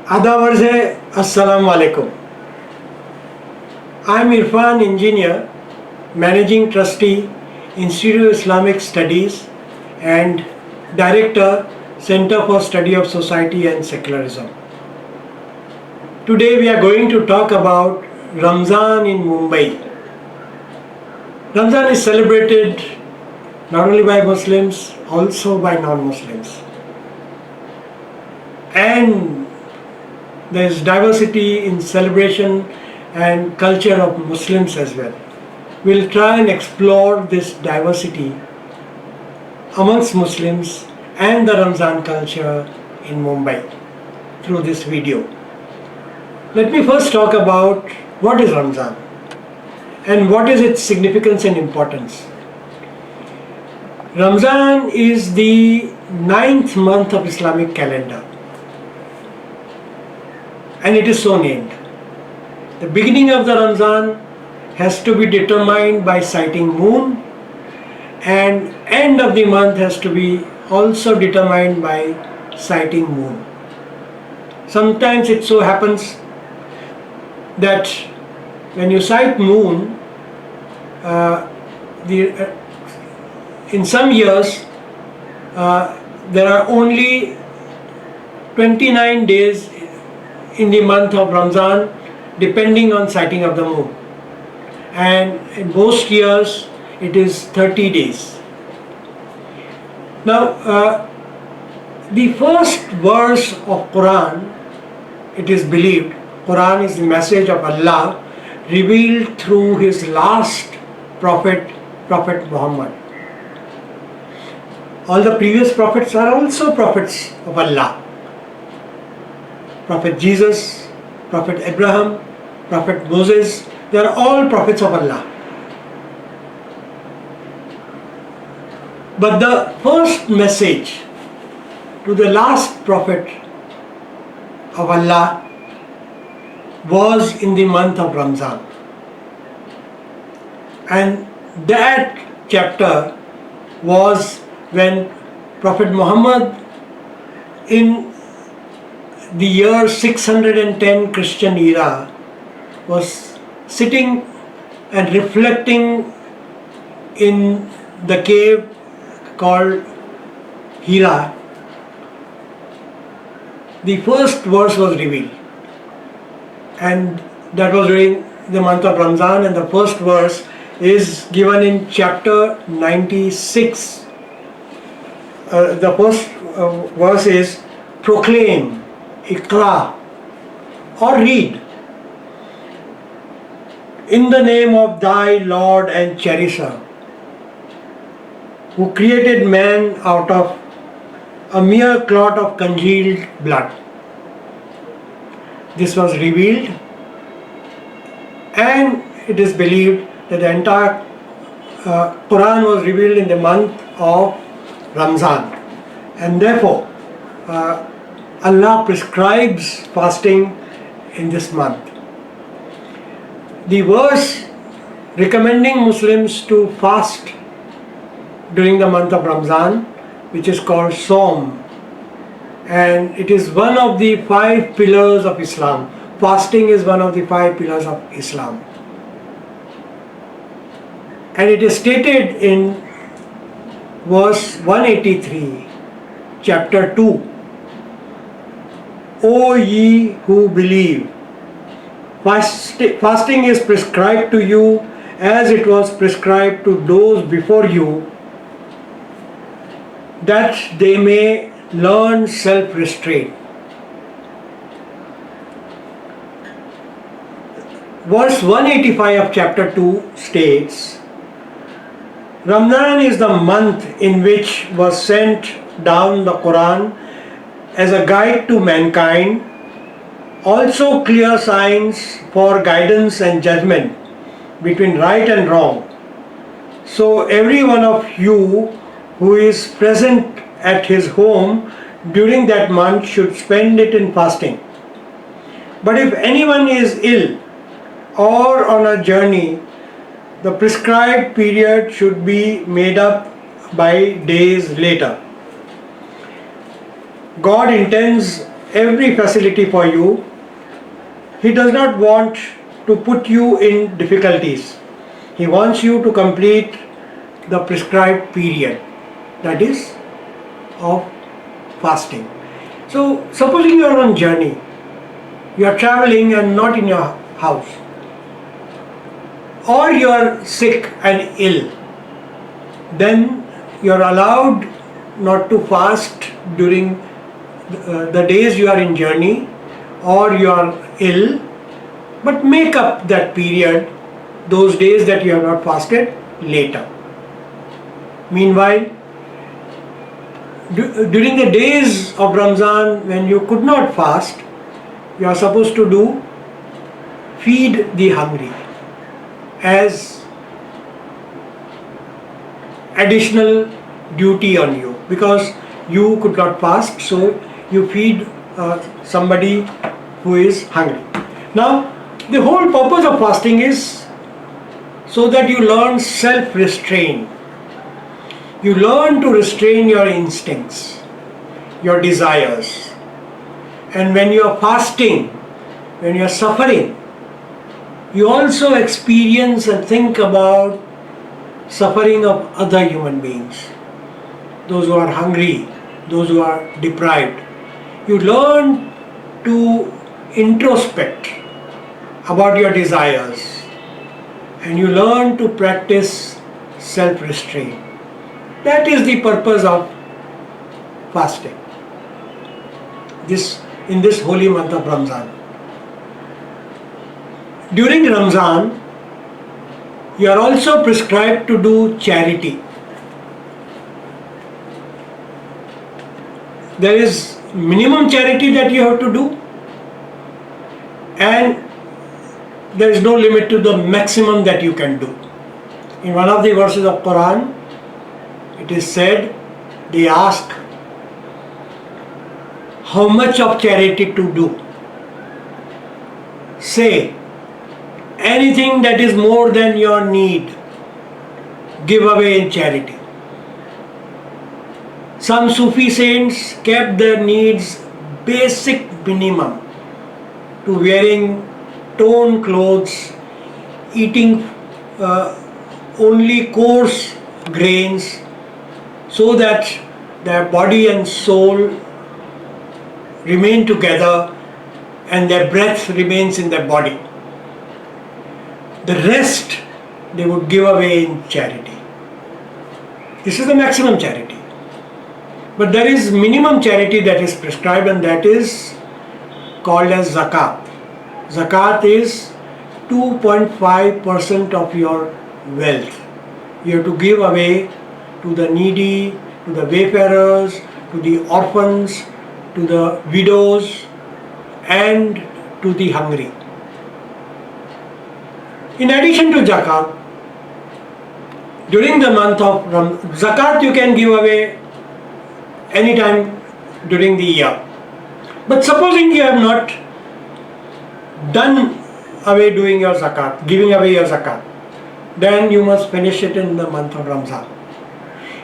Adab arz hai, Assalamu alaikum. I am Irfan, engineer, managing trustee, Institute of Islamic Studies and director, Center for Study of Society and Secularism. Today we are going to talk about Ramzan in Mumbai. Ramzan is celebrated not only by Muslims, also by non-Muslims. And there is diversity in celebration and culture of Muslims as well. We'll try and explore this diversity amongst Muslims and the Ramzan culture in Mumbai through this video. Let me first talk about what is Ramzan and what is its significance and importance. Ramzan is the 9th month of Islamic calendar, and it is so named. The beginning of the Ramzan has to be determined by sighting moon, and end of the month has to be also determined by sighting moon. Sometimes it so happens that when you sight moon, in some years there are only 29 days in the month of Ramzan, depending on sighting of the moon, and in most years it is 30 days. Now the first verse of Quran, it is believed, Quran is the message of Allah revealed through his last prophet, Prophet Muhammad. All the previous prophets are also prophets of Allah. Prophet Jesus, Prophet Abraham, Prophet Moses, they are all prophets of Allah. But the first message to the last prophet of Allah was in the month of Ramzan. And that chapter was when Prophet Muhammad, in the year 610 Christian era, was sitting and reflecting in the cave called Hira. The first verse was revealed, and that was during the month of Ramzan, and the first verse is given in chapter 96. The first verse is proclaim, Iqra, or read, in the name of thy Lord and Cherisher, who created man out of a mere clot of congealed blood. This was revealed, and it is believed that the entire Quran was revealed in the month of Ramzan, and therefore Allah prescribes fasting in this month. The verse recommending Muslims to fast during the month of Ramzan, which is called Saum, and it is one of the 5 pillars of Islam. Fasting is one of the 5 pillars of Islam. And it is stated in verse 183, chapter 2, O ye who believe, fasting is prescribed to you as it was prescribed to those before you, that they may learn self-restraint. Verse 185 of chapter 2 states, Ramadan is the month in which was sent down the Quran as a guide to mankind, also clear signs for guidance and judgment between right and wrong. So every one of you who is present at his home during that month should spend it in fasting. But if anyone is ill or on a journey, the prescribed period should be made up by days later. God intends every facility for you. He does not want to put you in difficulties. He wants you to complete the prescribed period, that is of fasting. So supposing you are on journey, you are traveling and not in your house, or you are sick and ill, then you are allowed not to fast during the days you are in journey or you are ill, but make up that period, those days that you have not fasted, later. Meanwhile, during the days of Ramzan when you could not fast, you are supposed to do feed the hungry as additional duty on you, because you could not fast, so you feed somebody who is hungry. Now, the whole purpose of fasting is so that you learn self-restraint. You learn to restrain your instincts, your desires. And when you are fasting, when you are suffering, you also experience and think about suffering of other human beings, those who are hungry, those who are deprived. You learn to introspect about your desires, and you learn to practice self-restraint. That is the purpose of fasting in this holy month of Ramzan. During Ramzan, you are also prescribed to do charity. There is minimum charity that you have to do, and there is no limit to the maximum that you can do. In one of the verses of Quran, it is said, they ask how much of charity to do. Say, anything that is more than your need, give away in charity. Some Sufi saints kept their needs basic minimum to wearing torn clothes, eating only coarse grains, so that their body and soul remain together and their breath remains in their body. The rest they would give away in charity. This is the maximum charity. But there is minimum charity that is prescribed, and that is called as zakat. Zakat is 2.5% of your wealth. You have to give away to the needy, to the wayfarers, to the orphans, to the widows, and to the hungry. In addition to zakat, during the month of zakat you can give away anytime during the year. But supposing you have not done away doing your zakat, giving away your zakat, then you must finish it in the month of Ramzan.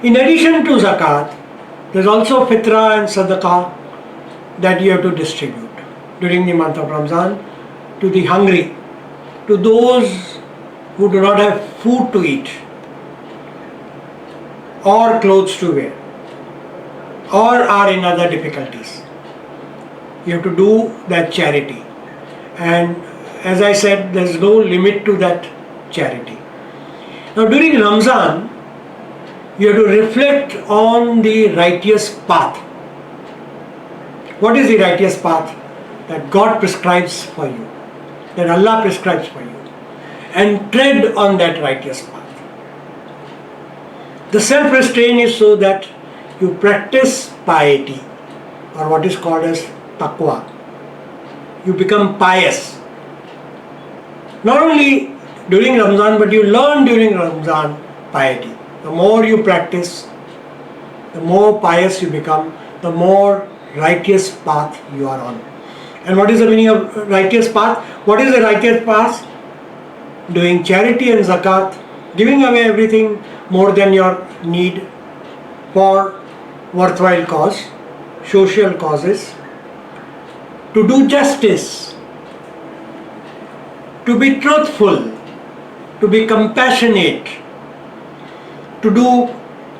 In addition to zakat, there is also fitra and sadaqah that you have to distribute during the month of Ramzan to the hungry, to those who do not have food to eat or clothes to wear or are in other difficulties. You have to do that charity, and as I said, there is no limit to that charity. Now during Ramzan, you have to reflect on the righteous path. What is the righteous path that God prescribes for you, that Allah prescribes for you, and tread on that righteous path. The self-restraint is so that you practice piety, or what is called as taqwa. You become pious. Not only during Ramzan, but you learn during Ramzan piety. The more you practice, the more pious you become, the more righteous path you are on. And what is the meaning of righteous path? What is the righteous path? Doing charity and zakat, giving away everything more than your need for worthwhile cause, social causes, to do justice, to be truthful, to be compassionate, to do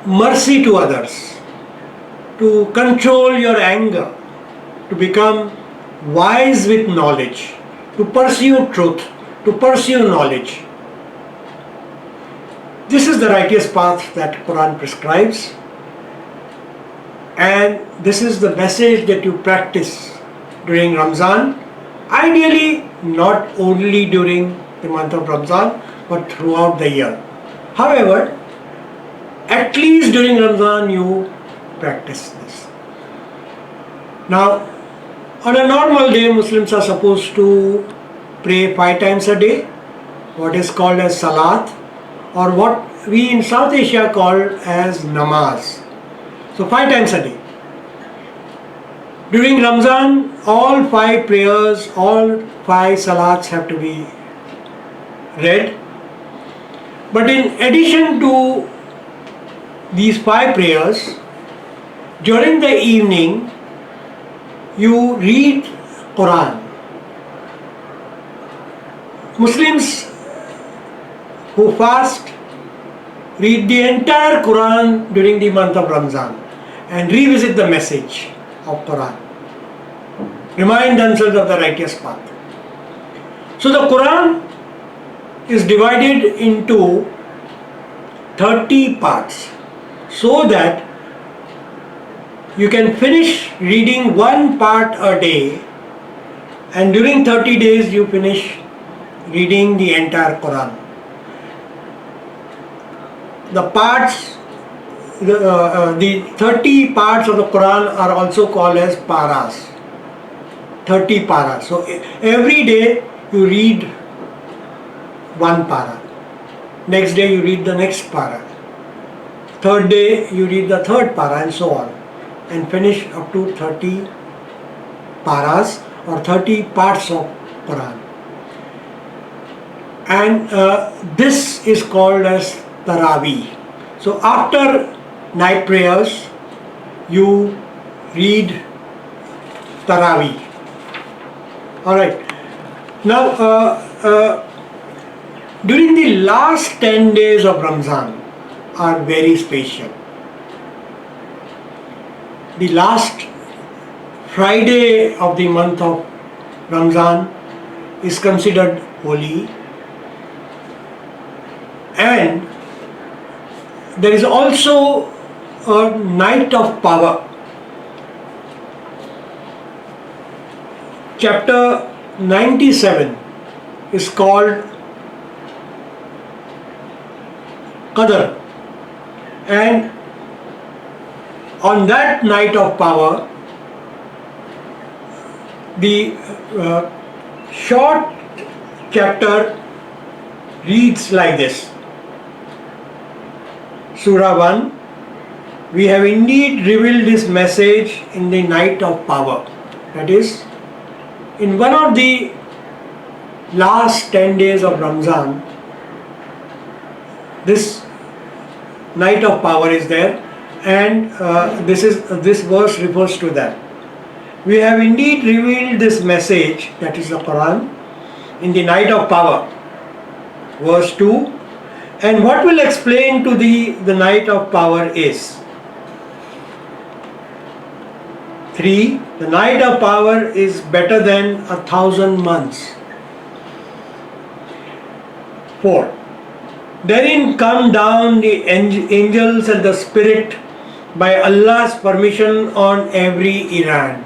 mercy to others, to control your anger, to become wise with knowledge, to pursue truth, to pursue knowledge. This is the righteous path that Quran prescribes, and this is the message that you practice during Ramzan. Ideally, not only during the month of Ramzan, but throughout the year. However, at least during Ramzan you practice this. Now, on a normal day, Muslims are supposed to pray 5 times a day, what is called as Salat, or what we in South Asia call as Namaz. So 5 times a day. During Ramzan, all 5 prayers, all 5 Salats have to be read. But in addition to these 5 prayers, during the evening, you read Quran. Muslims who fast read the entire Quran during the month of Ramzan and revisit the message of Quran. Remind themselves of the righteous path. So the Quran is divided into 30 parts so that you can finish reading 1 part a day, and during 30 days you finish reading the entire Quran. The parts, the 30 parts of the Quran are also called as paras. 30 paras. So every day you read 1 para. Next day you read the next para. Third day you read the third para, and so on, and finish up to 30 paras or 30 parts of Quran. And this is called as Taraweeh. So after night prayers, you read Taraweeh. Alright. Now, during the last 10 days of Ramzan are very special. The last Friday of the month of Ramzan is considered holy, and there is also a night of power. Chapter 97 is called Qadr, and on that night of power, the short chapter reads like this. Surah 1, we have indeed revealed this message in the night of power. That is, in one of the last 10 days of Ramzan, this night of power is there, and this verse refers to that. We have indeed revealed this message, that is the Quran, in the night of power. Verse 2, and what will explain to thee the night of power is. 3, the night of power is better than 1,000 months. 4, therein come down the angels and the Spirit by Allah's permission on every errand.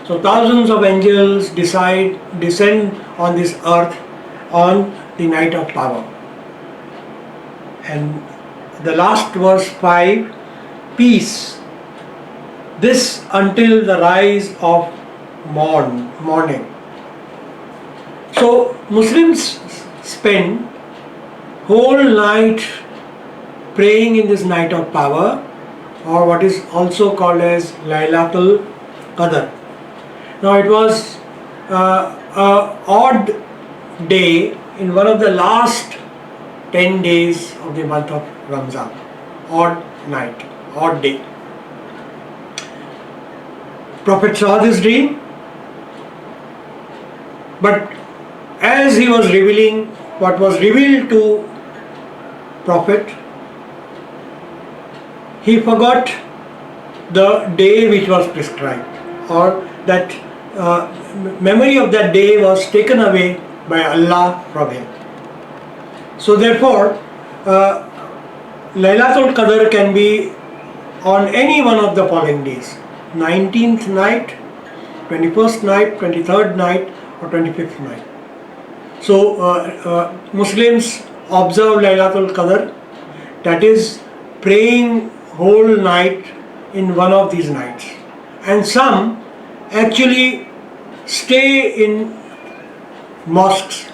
So thousands of angels descend on this earth on the night of power. And the last verse 5, peace, this until the rise of morning. So Muslims spend whole night praying in this night of power, or what is also called as Laylatul Qadr. Now it was an odd day in one of the last 10 days of the month of Ramzan. Odd night, odd day. Prophet saw this dream But as he was revealing what was revealed to Prophet, he forgot the day which was prescribed, or that memory of that day was taken away by Allah from him. So therefore, Laylatul Qadr can be on any one of the following days: 19th night, 21st night, 23rd night, or 25th night. So Muslims observe Laylatul Qadr, that is praying whole night in one of these nights, and some actually stay in mosques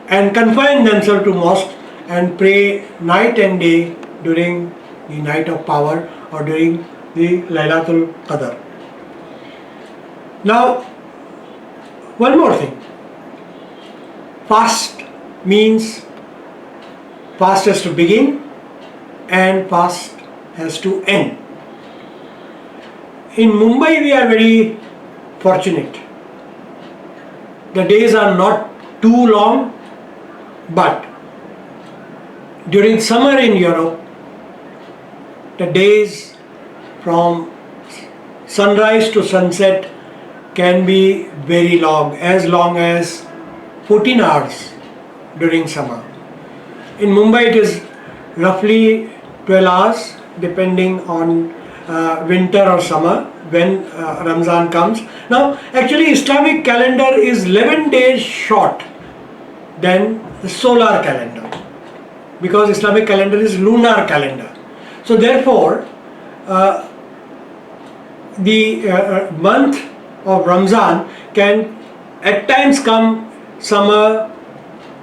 and confine themselves to mosques and pray night and day during the night of power or during the Laylatul Qadr. Now, one more thing. Fast means fast has to begin and fast has to end. In Mumbai we are very fortunate. The days are not too long, but during summer in Europe, the days from sunrise to sunset can be very long as 14 hours during summer. In Mumbai it is roughly 12 hours depending on winter or summer when Ramzan comes. Now actually Islamic calendar is 11 days short than the solar calendar, because Islamic calendar is lunar calendar. So therefore the month of Ramzan can at times come summer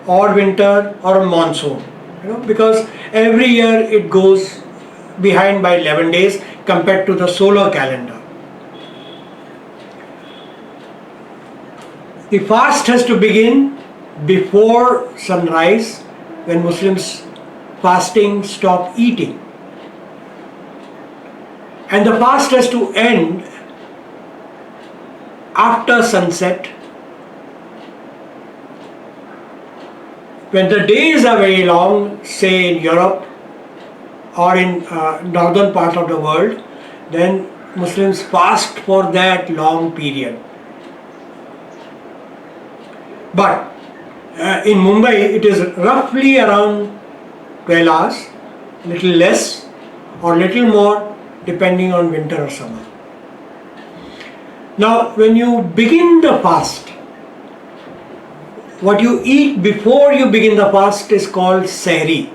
or winter or monsoon, because every year it goes behind by 11 days compared to the solar calendar. The fast has to begin before sunrise, when Muslims fasting stop eating, and the fast has to end after sunset, when the days are very long, say in Europe or in northern part of the world, then Muslims fast for that long period. But in Mumbai it is roughly around 12 hours, little less or little more depending on winter or summer. Now when you begin the fast, what you eat before you begin the fast is called Sahri.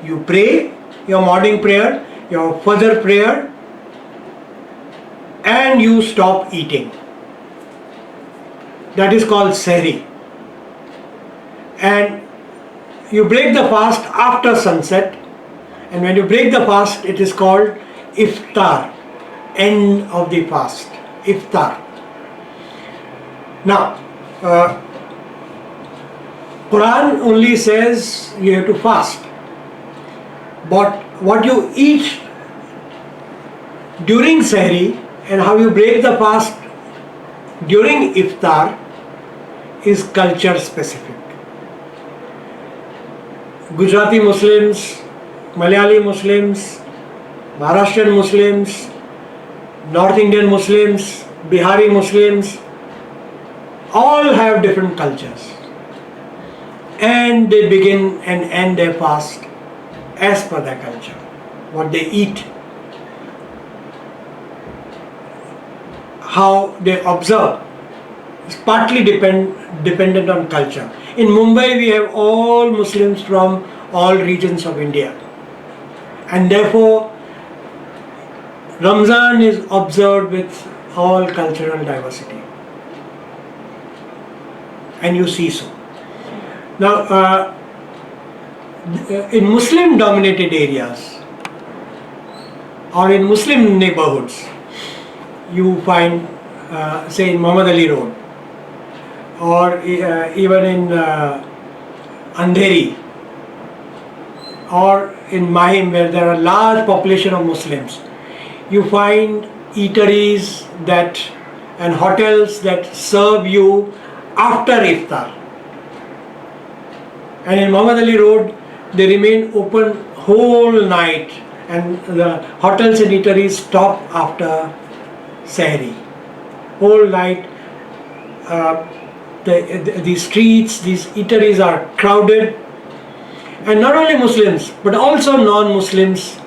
You pray your morning prayer, your fajr prayer, and you stop eating. That is called Sahri. And you break the fast after sunset, and when you break the fast it is called Iftar, end of the fast, Iftar. Now Quran only says you have to fast, but what you eat during Sahri and how you break the fast during Iftar is culture specific. Gujarati Muslims, Malayali Muslims, Maharashtrian Muslims, North Indian Muslims, Bihari Muslims, all have different cultures, and they begin and end their fast as per their culture, what they eat, how they observe is partly dependent on culture. In Mumbai we have all Muslims from all regions of India, and therefore Ramzan is observed with all cultural diversity, and you see so. Now in Muslim dominated areas or in Muslim neighborhoods, you find say in Muhammad Ali Road or even in Andheri or in Mahim, where there are large population of Muslims, you find eateries that and hotels that serve you after iftar. And in Muhammad Ali Road, they remain open whole night, and the hotels and eateries stop after Sahri. Whole night, the streets, these eateries are crowded, and not only Muslims but also non-Muslims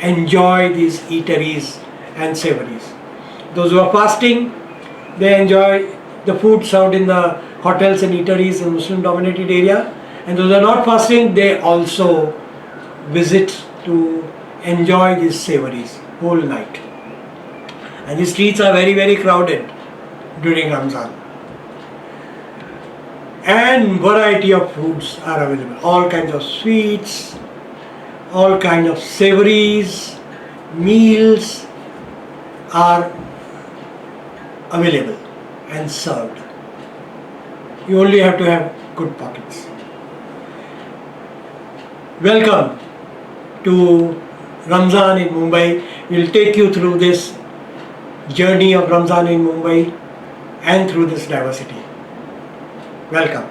enjoy these eateries and savories. Those who are fasting, they enjoy the food served in the hotels and eateries in Muslim-dominated area, and those who are not fasting, they also visit to enjoy these savories whole night. And the streets are very, very crowded during Ramzan. And variety of foods are available. All kinds of sweets, all kinds of savories, meals are available and served. You only have to have good pockets. Welcome to Ramzan in Mumbai. We'll take you through this journey of Ramzan in Mumbai and through this diversity. Welcome.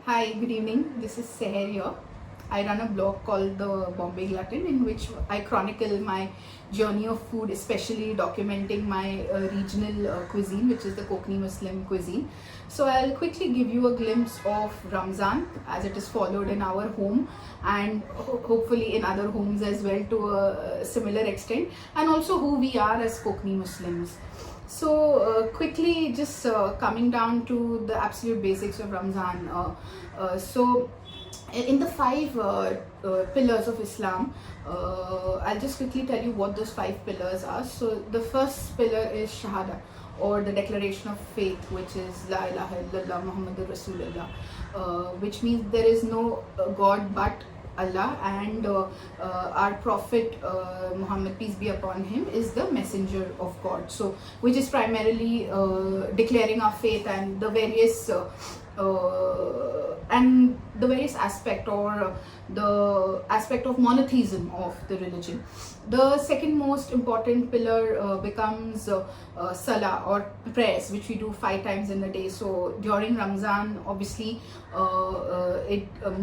Hi, good evening. This is Seher here. I run a blog called The Bombay Glutton, in which I chronicle my journey of food, especially documenting my regional cuisine, which is the Konkani Muslim cuisine. So I'll quickly give you a glimpse of Ramzan as it is followed in our home, and hopefully in other homes as well to a similar extent, and also who we are as Konkani Muslims. So quickly just coming down to the absolute basics of Ramzan. So in the five pillars of Islam, I'll just quickly tell you what those five pillars are. So the first pillar is Shahada, or the declaration of faith, which is La ilaha illallah Muhammadur Rasulullah, which means there is no God but Allah, and our Prophet Muhammad, peace be upon him, is the messenger of God. So which is primarily declaring our faith and the various aspect, or the aspect of monotheism of the religion. The second most important pillar becomes Salah, or prayers, which we do 5 times in a day. So during Ramzan, obviously a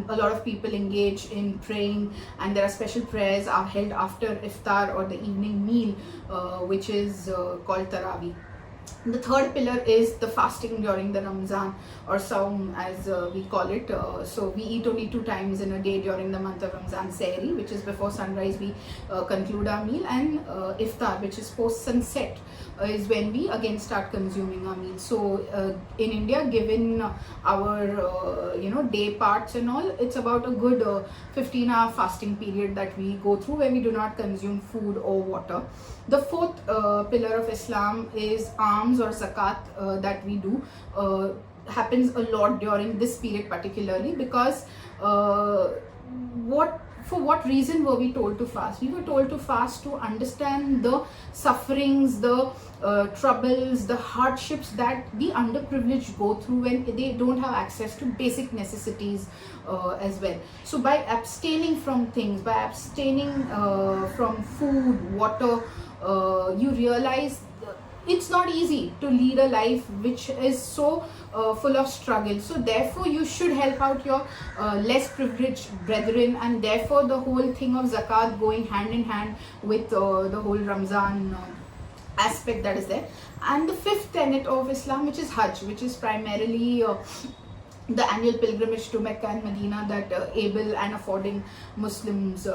lot of people engage in praying, and there are special prayers are held after iftar or the evening meal, which is called Taraweeh. The third pillar is the fasting during the Ramzan, or Saum as we call it. So we eat only 2 times in a day during the month of Ramzan. Sehri, which is before sunrise, we conclude our meal, and Iftar, which is post sunset, is when we again start consuming our meal. So in India, given our day parts and all, it's about a good 15-hour fasting period that we go through, where we do not consume food or water. The fourth pillar of Islam is alms, or zakat, that we do. Happens a lot during this period particularly, because for what reason were we told to fast? We were told to fast to understand the sufferings, the troubles, the hardships that the underprivileged go through when they don't have access to basic necessities as well. So by abstaining from things, by abstaining from food, water, you realize it's not easy to lead a life which is so full of struggle. So therefore you should help out your less privileged brethren, and therefore the whole thing of zakat going hand in hand with the whole Ramzan aspect that is there. And the fifth tenet of Islam, which is Hajj, which is primarily the annual pilgrimage to Mecca and Medina that able and affording Muslims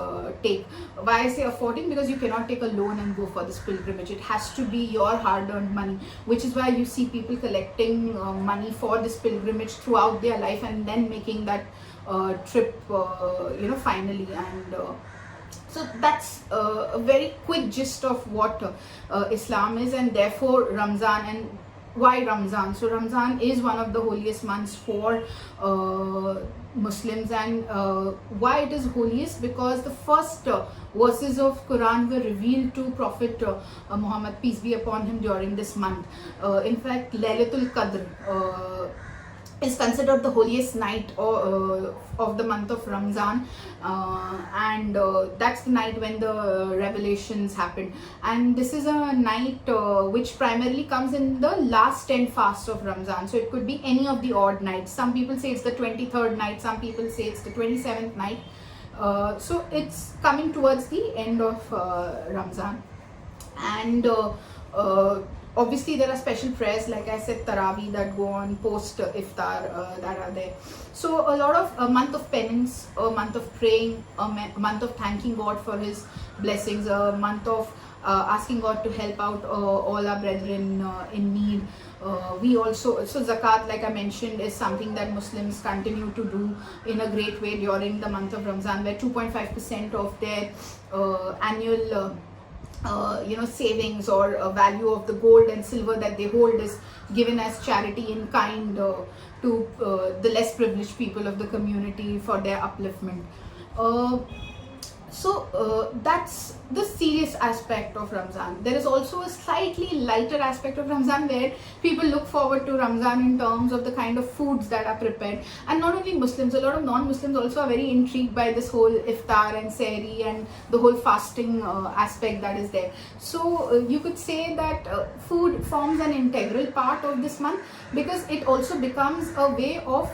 take. Why I say affording? Because you cannot take a loan and go for this pilgrimage. It has to be your hard-earned money, which is why you see people collecting money for this pilgrimage throughout their life, and then making that trip finally. And so that's a very quick gist of what Islam is, and therefore Ramzan. And why Ramzan? So Ramzan is one of the holiest months for Muslims, and why it is holiest? Because the first verses of Quran were revealed to Prophet Muhammad, peace be upon him, during this month. In fact, Laylatul Qadr is considered the holiest night of the month of Ramzan, and that's the night when the revelations happened. And this is a night which primarily comes in the last 10 fasts of Ramzan. So it could be any of the odd nights. Some people say it's the 23rd night, some people say it's the 27th night. So it's coming towards the end of Ramzan. And obviously there are special prayers, like I said, Taraweeh, that go on post iftar, that are there. So a lot of a month of penance, a month of praying, a month of thanking God for his blessings, a month of asking God to help out all our brethren in need. We also, so zakat, like I mentioned, is something that Muslims continue to do in a great way during the month of Ramzan, where 2.5% of their annual savings or value of the gold and silver that they hold is given as charity in kind to the less privileged people of the community for their upliftment. So that's the serious aspect of Ramzan. There is also a slightly lighter aspect of Ramzan where people look forward to Ramzan in terms of the kind of foods that are prepared. And not only Muslims, a lot of non-Muslims also are very intrigued by this whole iftar and sehri and the whole fasting aspect that is there. So you could say that food forms an integral part of this month, because it also becomes a way of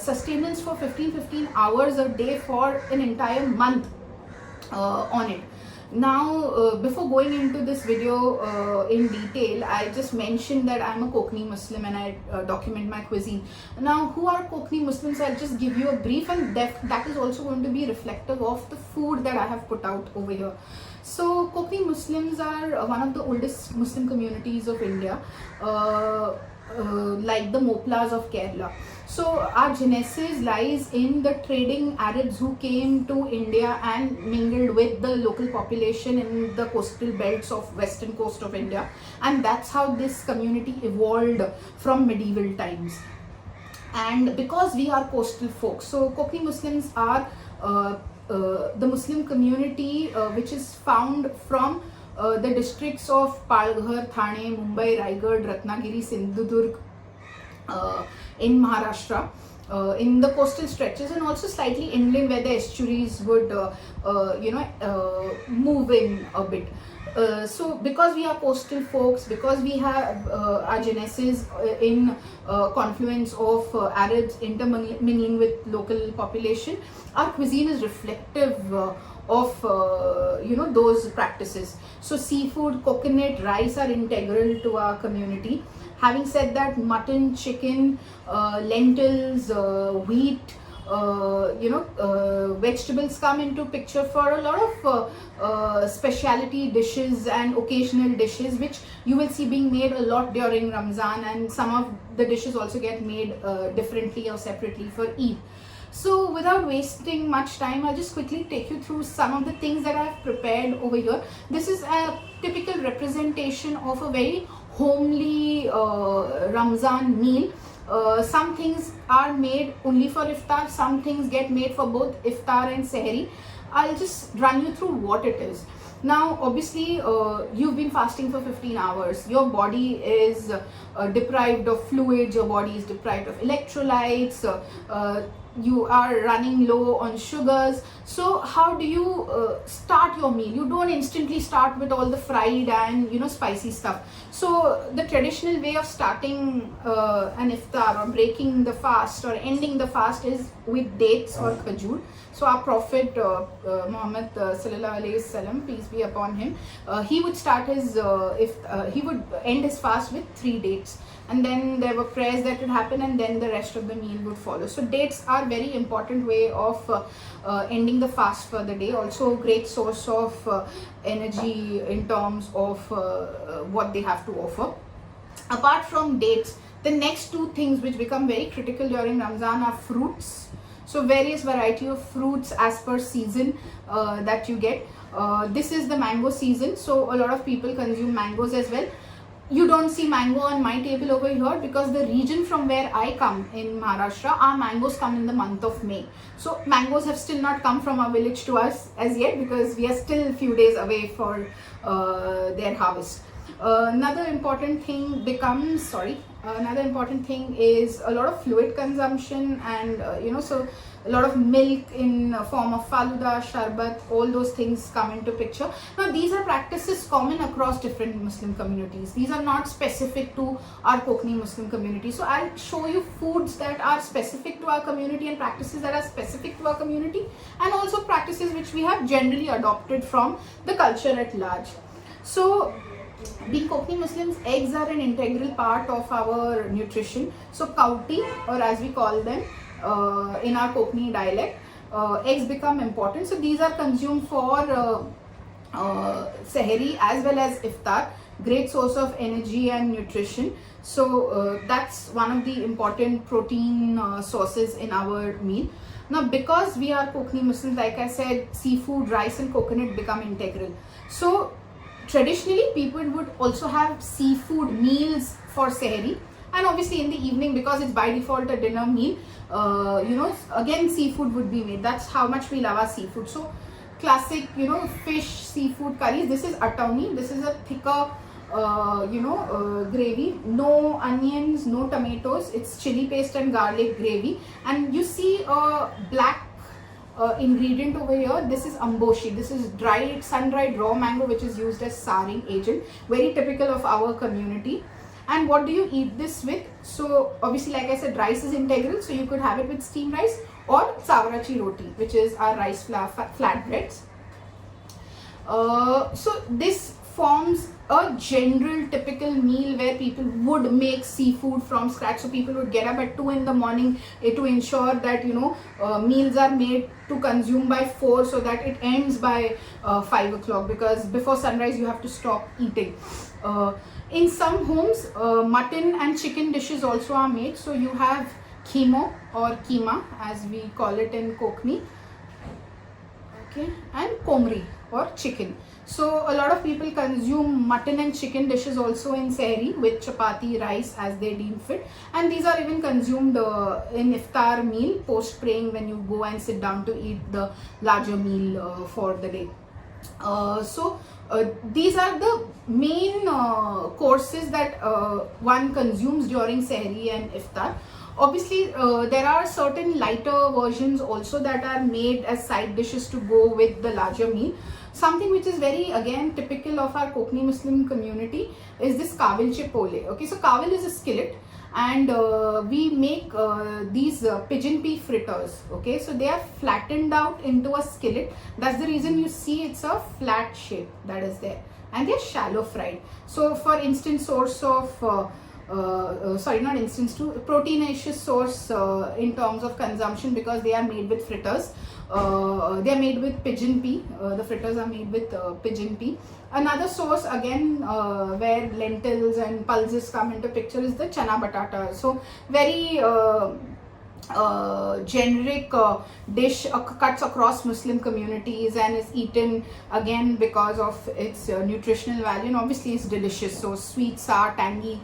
sustenance for 15 hours a day for an entire month on it. Now, before going into this video in detail, I just mentioned that I'm a Konkani Muslim and I document my cuisine. Now, who are Konkani Muslims? I'll just give you a brief, and that is also going to be reflective of the food that I have put out over here. So, Konkani Muslims are one of the oldest Muslim communities of India, like the Moplas of Kerala. So our genesis lies in the trading Arabs who came to India and mingled with the local population in the coastal belts of western coast of India, and that's how this community evolved from medieval times. And because we are coastal folks, so Konkani Muslims are the Muslim community which is found from the districts of Palghar, Thane, Mumbai, Raigad, Ratnagiri, Sindhudurg, in Maharashtra, in the coastal stretches, and also slightly inland where the estuaries would move in a bit. So because we are coastal folks, because we have our genesis in confluence of Arabs intermingling with local population, our cuisine is reflective of those practices. So seafood, coconut, rice are integral to our community. Having said that, mutton, chicken, lentils, wheat, vegetables come into picture for a lot of specialty dishes and occasional dishes, which you will see being made a lot during Ramzan, and some of the dishes also get made differently or separately for Eid. So without wasting much time, I'll just quickly take you through some of the things that I've prepared over here. This is a typical representation of a very homely Ramzan meal. Some things are made only for iftar, some things get made for both iftar and sehri. I'll just run you through what it is. Now, obviously, you've been fasting for 15 hours. Your body is deprived of fluids, your body is deprived of electrolytes, you are running low on sugars. So how do you start your meal? You don't instantly start with all the fried and spicy stuff. So the traditional way of starting an iftar or breaking the fast or ending the fast is with dates or khajur. So our Prophet Muhammad sallallahu alaihi wasallam, peace be upon him, he would start his he would end his fast with 3 dates, and then there were prayers that would happen, and then the rest of the meal would follow. So dates are very important way of ending the fast for the day. Also a great source of energy in terms of what they have to offer. Apart from dates, the next 2 things which become very critical during Ramzan are fruits. So various variety of fruits as per season that you get. This is the mango season, so a lot of people consume mangoes as well. You don't see mango on my table over here because the region from where I come in Maharashtra, our mangoes come in the month of May. So mangoes have still not come from our village to us as yet because we are still a few days away for their harvest. Another important thing is a lot of fluid consumption, and so a lot of milk in form of faluda, sharbat, all those things come into picture. Now these are practices common across different Muslim communities. These are not specific to our Konkani Muslim community. So I'll show you foods that are specific to our community and practices that are specific to our community, and also practices which we have generally adopted from the culture at large. So being Konkani Muslims, eggs are an integral part of our nutrition. So kauti, or as we call them in our Konkani dialect, eggs become important. So these are consumed for sehri as well as iftar. Great source of energy and nutrition. So that's one of the important protein sources in our meal. Now because we are Konkani Muslims, like I said, seafood, rice and coconut become integral. So traditionally people would also have seafood meals for sehri, and obviously in the evening, because it's by default a dinner meal, again seafood would be made. That's how much we love our seafood. So classic, fish seafood curries. This is atauni. This is a thicker gravy, no onions, no tomatoes. It's chili paste and garlic gravy, and you see a black ingredient over here. This is amboshi. This is dried, sun-dried raw mango, which is used as saring agent, very typical of our community. And what do you eat this with? So obviously, like I said, rice is integral, so you could have it with steamed rice or savarachi roti, which is our rice flour flatbreads. So this forms a general typical meal where people would make seafood from scratch. So people would get up at 2 in the morning to ensure that meals are made to consume by 4, so that it ends by 5 o'clock, because before sunrise you have to stop eating. In some homes, mutton and chicken dishes also are made. So you have keemo or keema as we call it in Konkani, okay, and komri or chicken. So a lot of people consume mutton and chicken dishes also in sehri with chapati, rice as they deem fit, and these are even consumed in iftar meal post praying, when you go and sit down to eat the larger meal for the day. These are the main courses that one consumes during sehri and iftar. Obviously, there are certain lighter versions also that are made as side dishes to go with the larger meal. Something which is very, again, typical of our Konkani Muslim community is this kavilche pole. Okay, so kavil is a skillet, and we make these pigeon pea fritters. Okay, so they are flattened out into a skillet. That's the reason you see it's a flat shape that is there, and they're shallow fried. So for instance, source of proteinaceous source in terms of consumption, because they are made with fritters. They are made with pigeon pea. The fritters are made with pigeon pea. Another source again where lentils and pulses come into picture is the chana batata. So very generic dish cuts across Muslim communities and is eaten again because of its nutritional value, and obviously it's delicious. So sweet, sour, tangy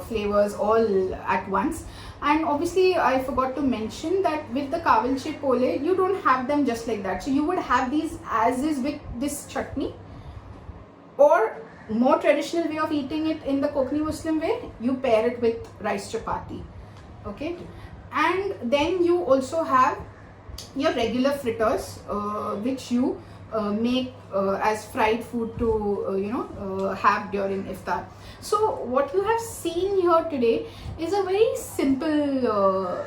flavors all at once. And obviously I forgot to mention that with the kavilche pole, you don't have them just like that. So you would have these as is with this chutney, or more traditional way of eating it in the Konkani Muslim way, you pair it with rice chapati. Okay, and then you also have your regular fritters which you make as fried food to have during iftar. So what you have seen here today is a very simple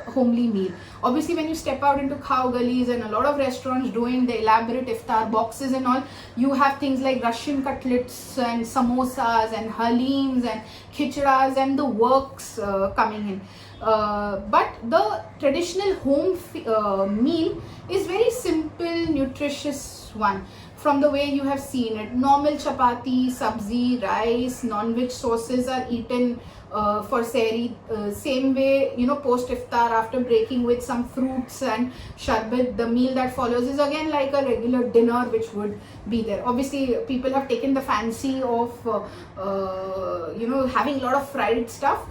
homely meal. Obviously when you step out into khao gullies and a lot of restaurants doing the elaborate iftar boxes and all, you have things like Russian cutlets and samosas and halims and khichdas and the works coming in. But the traditional home meal is very simple, nutritious one. From the way you have seen it, normal chapati, sabzi, rice, non-veg sauces are eaten for sehri. Same way, post iftar after breaking with some fruits and sharbat, the meal that follows is again like a regular dinner which would be there. Obviously, people have taken the fancy of having a lot of fried stuff.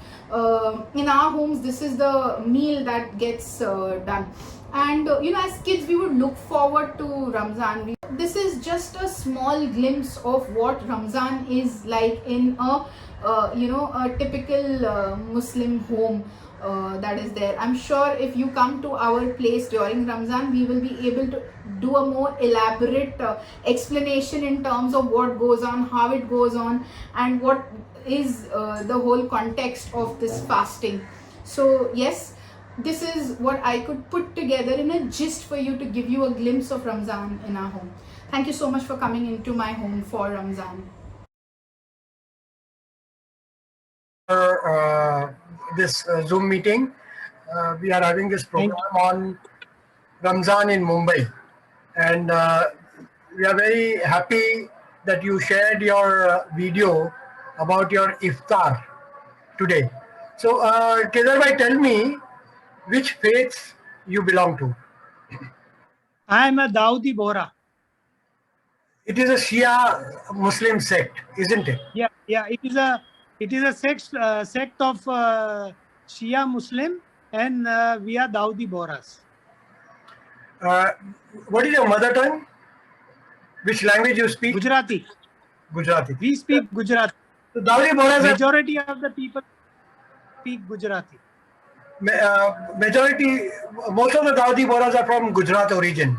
In our homes, this is the meal that gets done. And as kids, we would look forward to Ramzan. this is just a small glimpse of what Ramzan is like in a a typical Muslim home that is there. I'm sure if you come to our place during Ramzan, we will be able to do a more elaborate explanation in terms of what goes on, how it goes on, and what is the whole context of this fasting. So yes, this is what I could put together in a gist for you to give you a glimpse of Ramzan in our home. Thank you so much for coming into my home for Ramzan. This Zoom meeting. We are having this program on Ramzan in Mumbai, and we are very happy that you shared your video about your iftar today. So, Kedar bhai, tell me which faiths you belong to. I am a Dawoodi Bohra. It is a Shia Muslim sect, isn't it? Yeah, yeah. It is a sect of Shia Muslim, and we are Dawoodi Bohras. Uh, what is your mother tongue? Which language you speak? Gujarati. Gujarati. We speak Gujarati. So Dawoodi Bohras are Majority of the people speak Gujarati. majority, most of the Dawoodi Bohras are from Gujarat origin.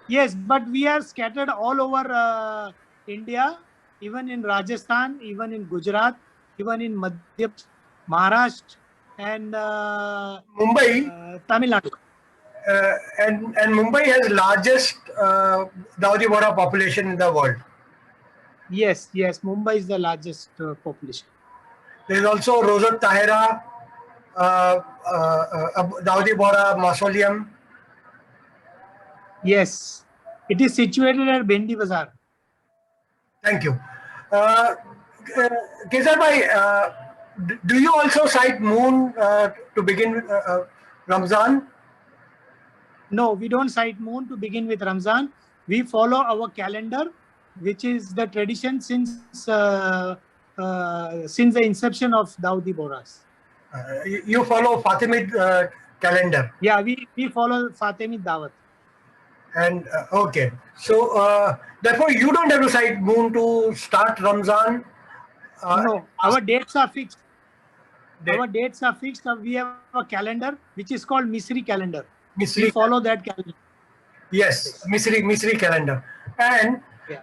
Yes, but we are scattered all over India, even in Rajasthan, even in Gujarat, even in Madhya Pradesh, Maharashtra, and Mumbai Tamil Nadu. and Mumbai has largest Dawoodi Bohra population in the world. Yes, yes. Mumbai is the largest population. There is also Rozat Tahira, Dawoodi Bohra mausoleum. Yes, it is situated at Bendi Bazaar. Thank you. Kesar bhai, do you also cite moon to begin Ramzan? No, we don't sight moon to begin with Ramzan. We follow our calendar, which is the tradition since the inception of Dawoodi Bohras. You follow Fatimid calendar. Yeah, we follow Fatimid Dawat. And okay, so therefore you don't have to cite moon to start Ramzan. No, our dates are fixed. Date- Our dates are fixed. We have a calendar which is called Misri calendar. Misri We follow that calendar. Yes, Misri calendar. And Yeah.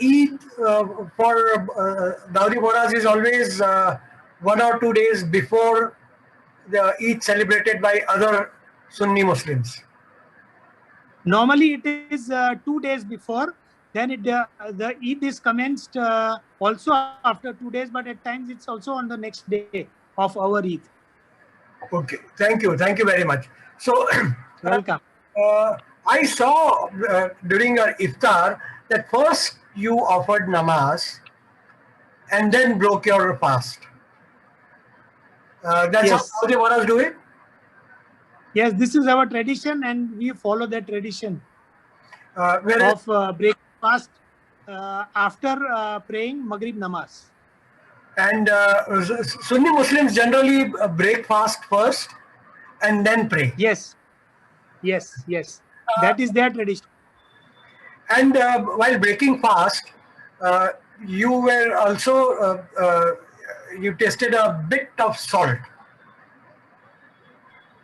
Eid for Dawoodi Bohras is always 1 or 2 days before the Eid celebrated by other Sunni Muslims. Normally, it is 2 days before. Then the Eid is commenced also after 2 days, but at times it's also on the next day of our Eid. Okay, thank you very much. So, Welcome. I saw during your iftar that first you offered namaz and then broke your fast. That's Yes. how Dawoodi Bohras do it. Yes, this is our tradition, and we follow that tradition Whereas of breaking fast after praying Maghrib namaz. and Sunni Muslims generally break fast first and then pray. Yes, yes, yes. That is their tradition. And while breaking fast, you were also you tasted a bit of salt.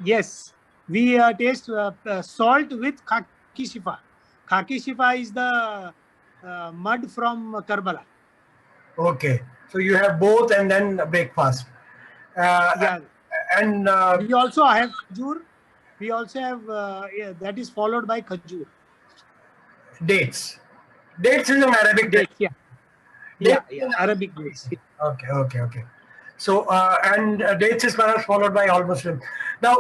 Yes, we taste salt with khaki shifa. Khaki shifa is the mud from Karbala. Okay, so you have both and then break fast. Yeah. And We also have khajur. We also have that is followed by khajur. dates. Dates is an Arabic. Dates, yeah. Yeah, Dates yeah. is- Arabic dates. Okay. So and dates is perhaps followed by all Muslims. Now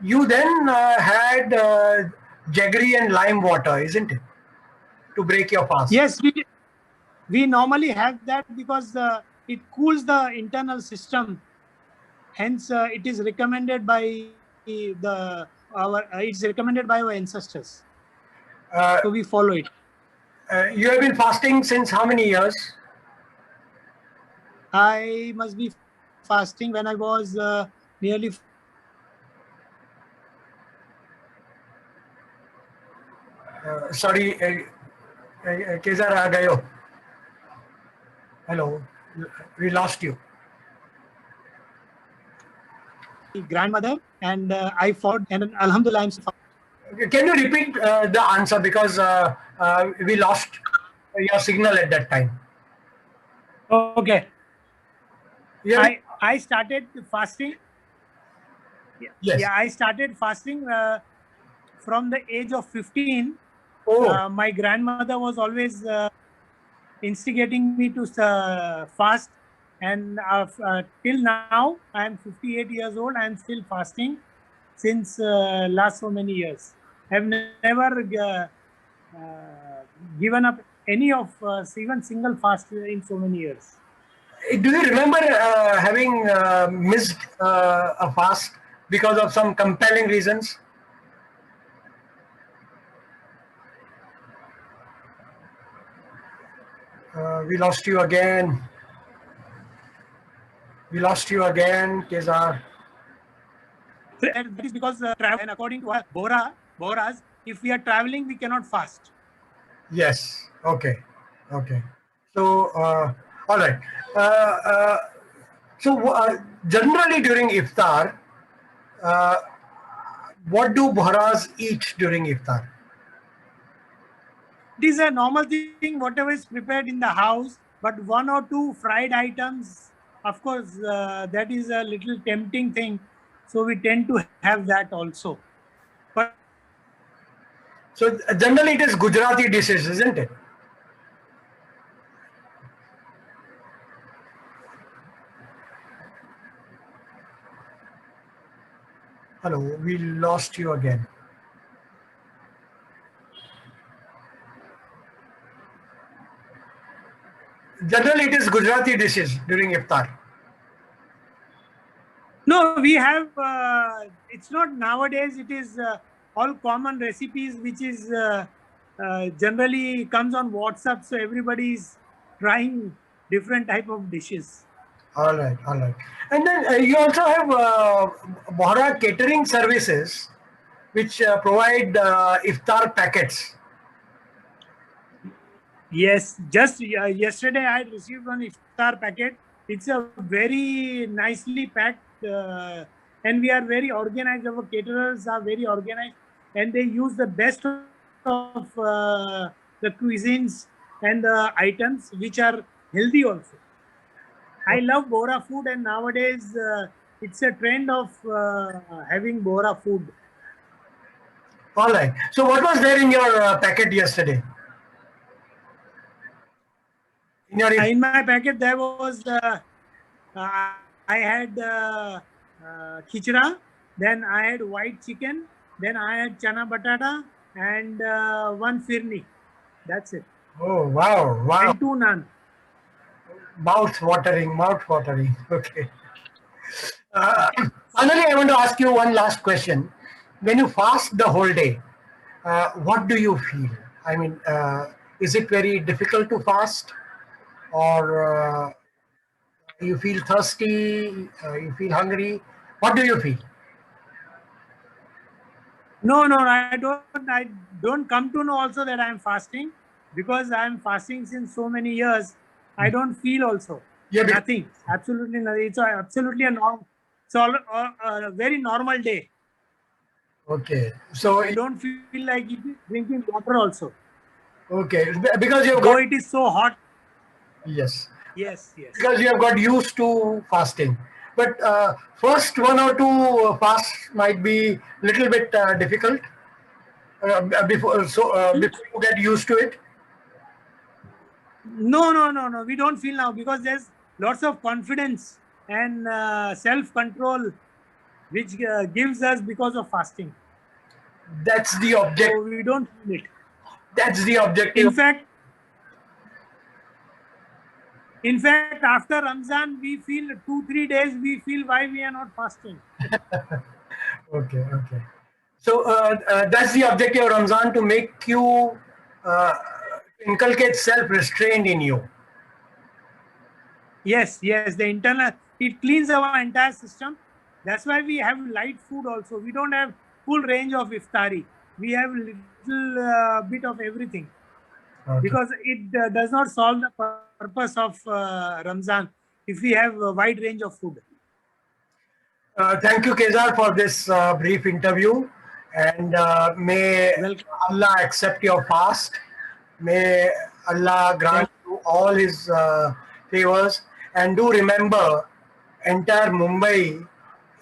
you then had jaggery and lime water, isn't it, to break your fast? Yes, we normally have that because it cools the internal system. Hence, it is recommended by it's recommended by our ancestors. Uh, So we follow it. you have been fasting since how many years? I must be fasting when I was nearly Sorry, Kezar aa gayo. Hello, we lost you. grandmother, and I fought, and Alhamdulillah, I'm still Can you repeat the answer because we lost your signal at that time? okay. Yeah. I started fasting. Yes. Yeah, I started fasting from the age of 15. Oh, My grandmother was always instigating me to fast, and till now I am 58 years old. I am still fasting since last so many years. I have never given up any of even single fast in so many years. do you remember having missed a fast because of some compelling reasons? We lost you again. We lost you again, Kezar. That is because travel, and according to our Boras, if we are traveling, we cannot fast. Yes. Okay. Okay. So, all right. Uh, uh, generally during iftar, uh, what do Bharas eat during iftar? It is a normal thing, whatever is prepared in the house, but one or two fried items, of course, that is a little tempting thing. So we tend to have that also. But So generally it is Gujarati dishes, isn't it? Hello, we lost you again. Generally it is Gujarati dishes during iftar. no, we have, it's not nowadays, it is all common recipes, which is generally comes on WhatsApp. So everybody is trying different type of dishes. All right, all right. And then you also have Bohra catering services which provide iftar packets. Yes, just yesterday I received one iftar packet. It's a very nicely packed, and we are very organized. Our caterers are very organized, and they use the best of the cuisines and the items which are healthy also. I love Bora food, and nowadays it's a trend of having Bora food. All right. So what was there in your packet yesterday? In your In my packet, there was I had khichra, then I had white chicken, then I had chana batata, and one firni. That's it. oh wow, wow, And two naan. mouth watering, mouth watering. Okay. Uh, Finally, I want to ask you one last question. When you fast the whole day, what do you feel? I mean, is it very difficult to fast, or you feel thirsty? You feel hungry? What do you feel? No, no, I don't. I don't come to know also that I am fasting, because I am fasting since so many years. I don't feel also Yeah, nothing. Absolutely nothing. It's absolutely a norm. It's all a very normal day. okay. So, I don't feel like drinking water also, okay, because you've though got, it is so hot. yes, Yes, yes. because you have got used to fasting. But first one or two fasts might be little bit difficult before you get used to it. No, no, no, no. We don't feel now, because there's lots of confidence and self-control which gives us because of fasting. That's the object. So we don't feel it. That's the objective. In fact, after Ramzan, we feel 2-3 days, we feel why we are not fasting. Okay, okay. So that's the objective of Ramzan, to make you uh, inculcate self-restraint in you. Yes, yes, the internal, it cleans our entire system. That's why we have light food also. We don't have full range of iftari. We have little little bit of everything, Okay. because it does not solve the purpose of Ramzan if we have a wide range of food. Thank you, Kezar, for this brief interview, and may Welcome. Allah accept your fast. May Allah grant you all His favors, and do remember entire Mumbai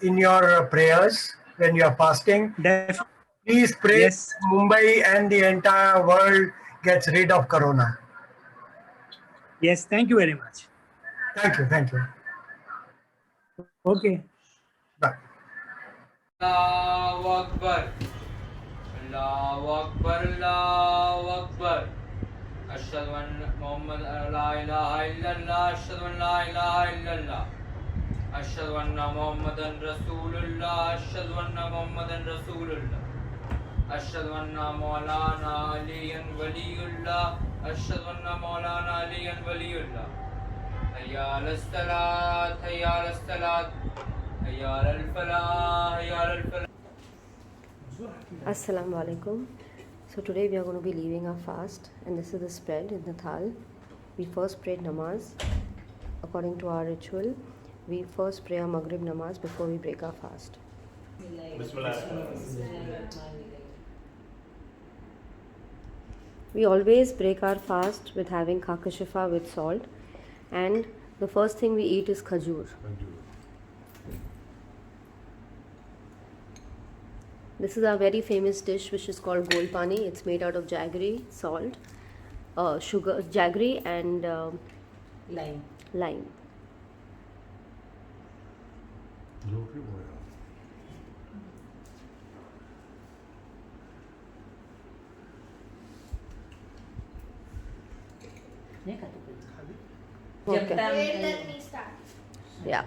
in your prayers when you are fasting. Definitely. Please pray Yes. that Mumbai and the entire world gets rid of Corona. Yes, thank you very much. Thank you. Thank you. Okay. Bye. Allahu Akbar. Allahu Akbar. Allahu Akbar. Ashhadu anna Muhammad la ilaha illallah. Ashhadu an la ilaha illallah. Ashhadu anna Muhammadan Rasulullah. Ashhadu anna Muhammadan Rasulullah. Ashhadu anna Maulana Aliyan Waliullah. Ashhadu anna Maulana Aliyan Waliullah. Hayya ala salat. Hayya ala salat. Hayya ala falah. Hayya ala falah. Assalamu alaikum. So today we are going to be leaving our fast, and this is the spread in the thal. We first prayed namaz. According to our ritual, we first pray our Maghrib namaz before we break our fast. We always break our fast with having khakashifa with salt, and the first thing we eat is khajur. This is our very famous dish which is called gol pani. It's made out of jaggery, salt, sugar, jaggery and lime. Okay. Yeah.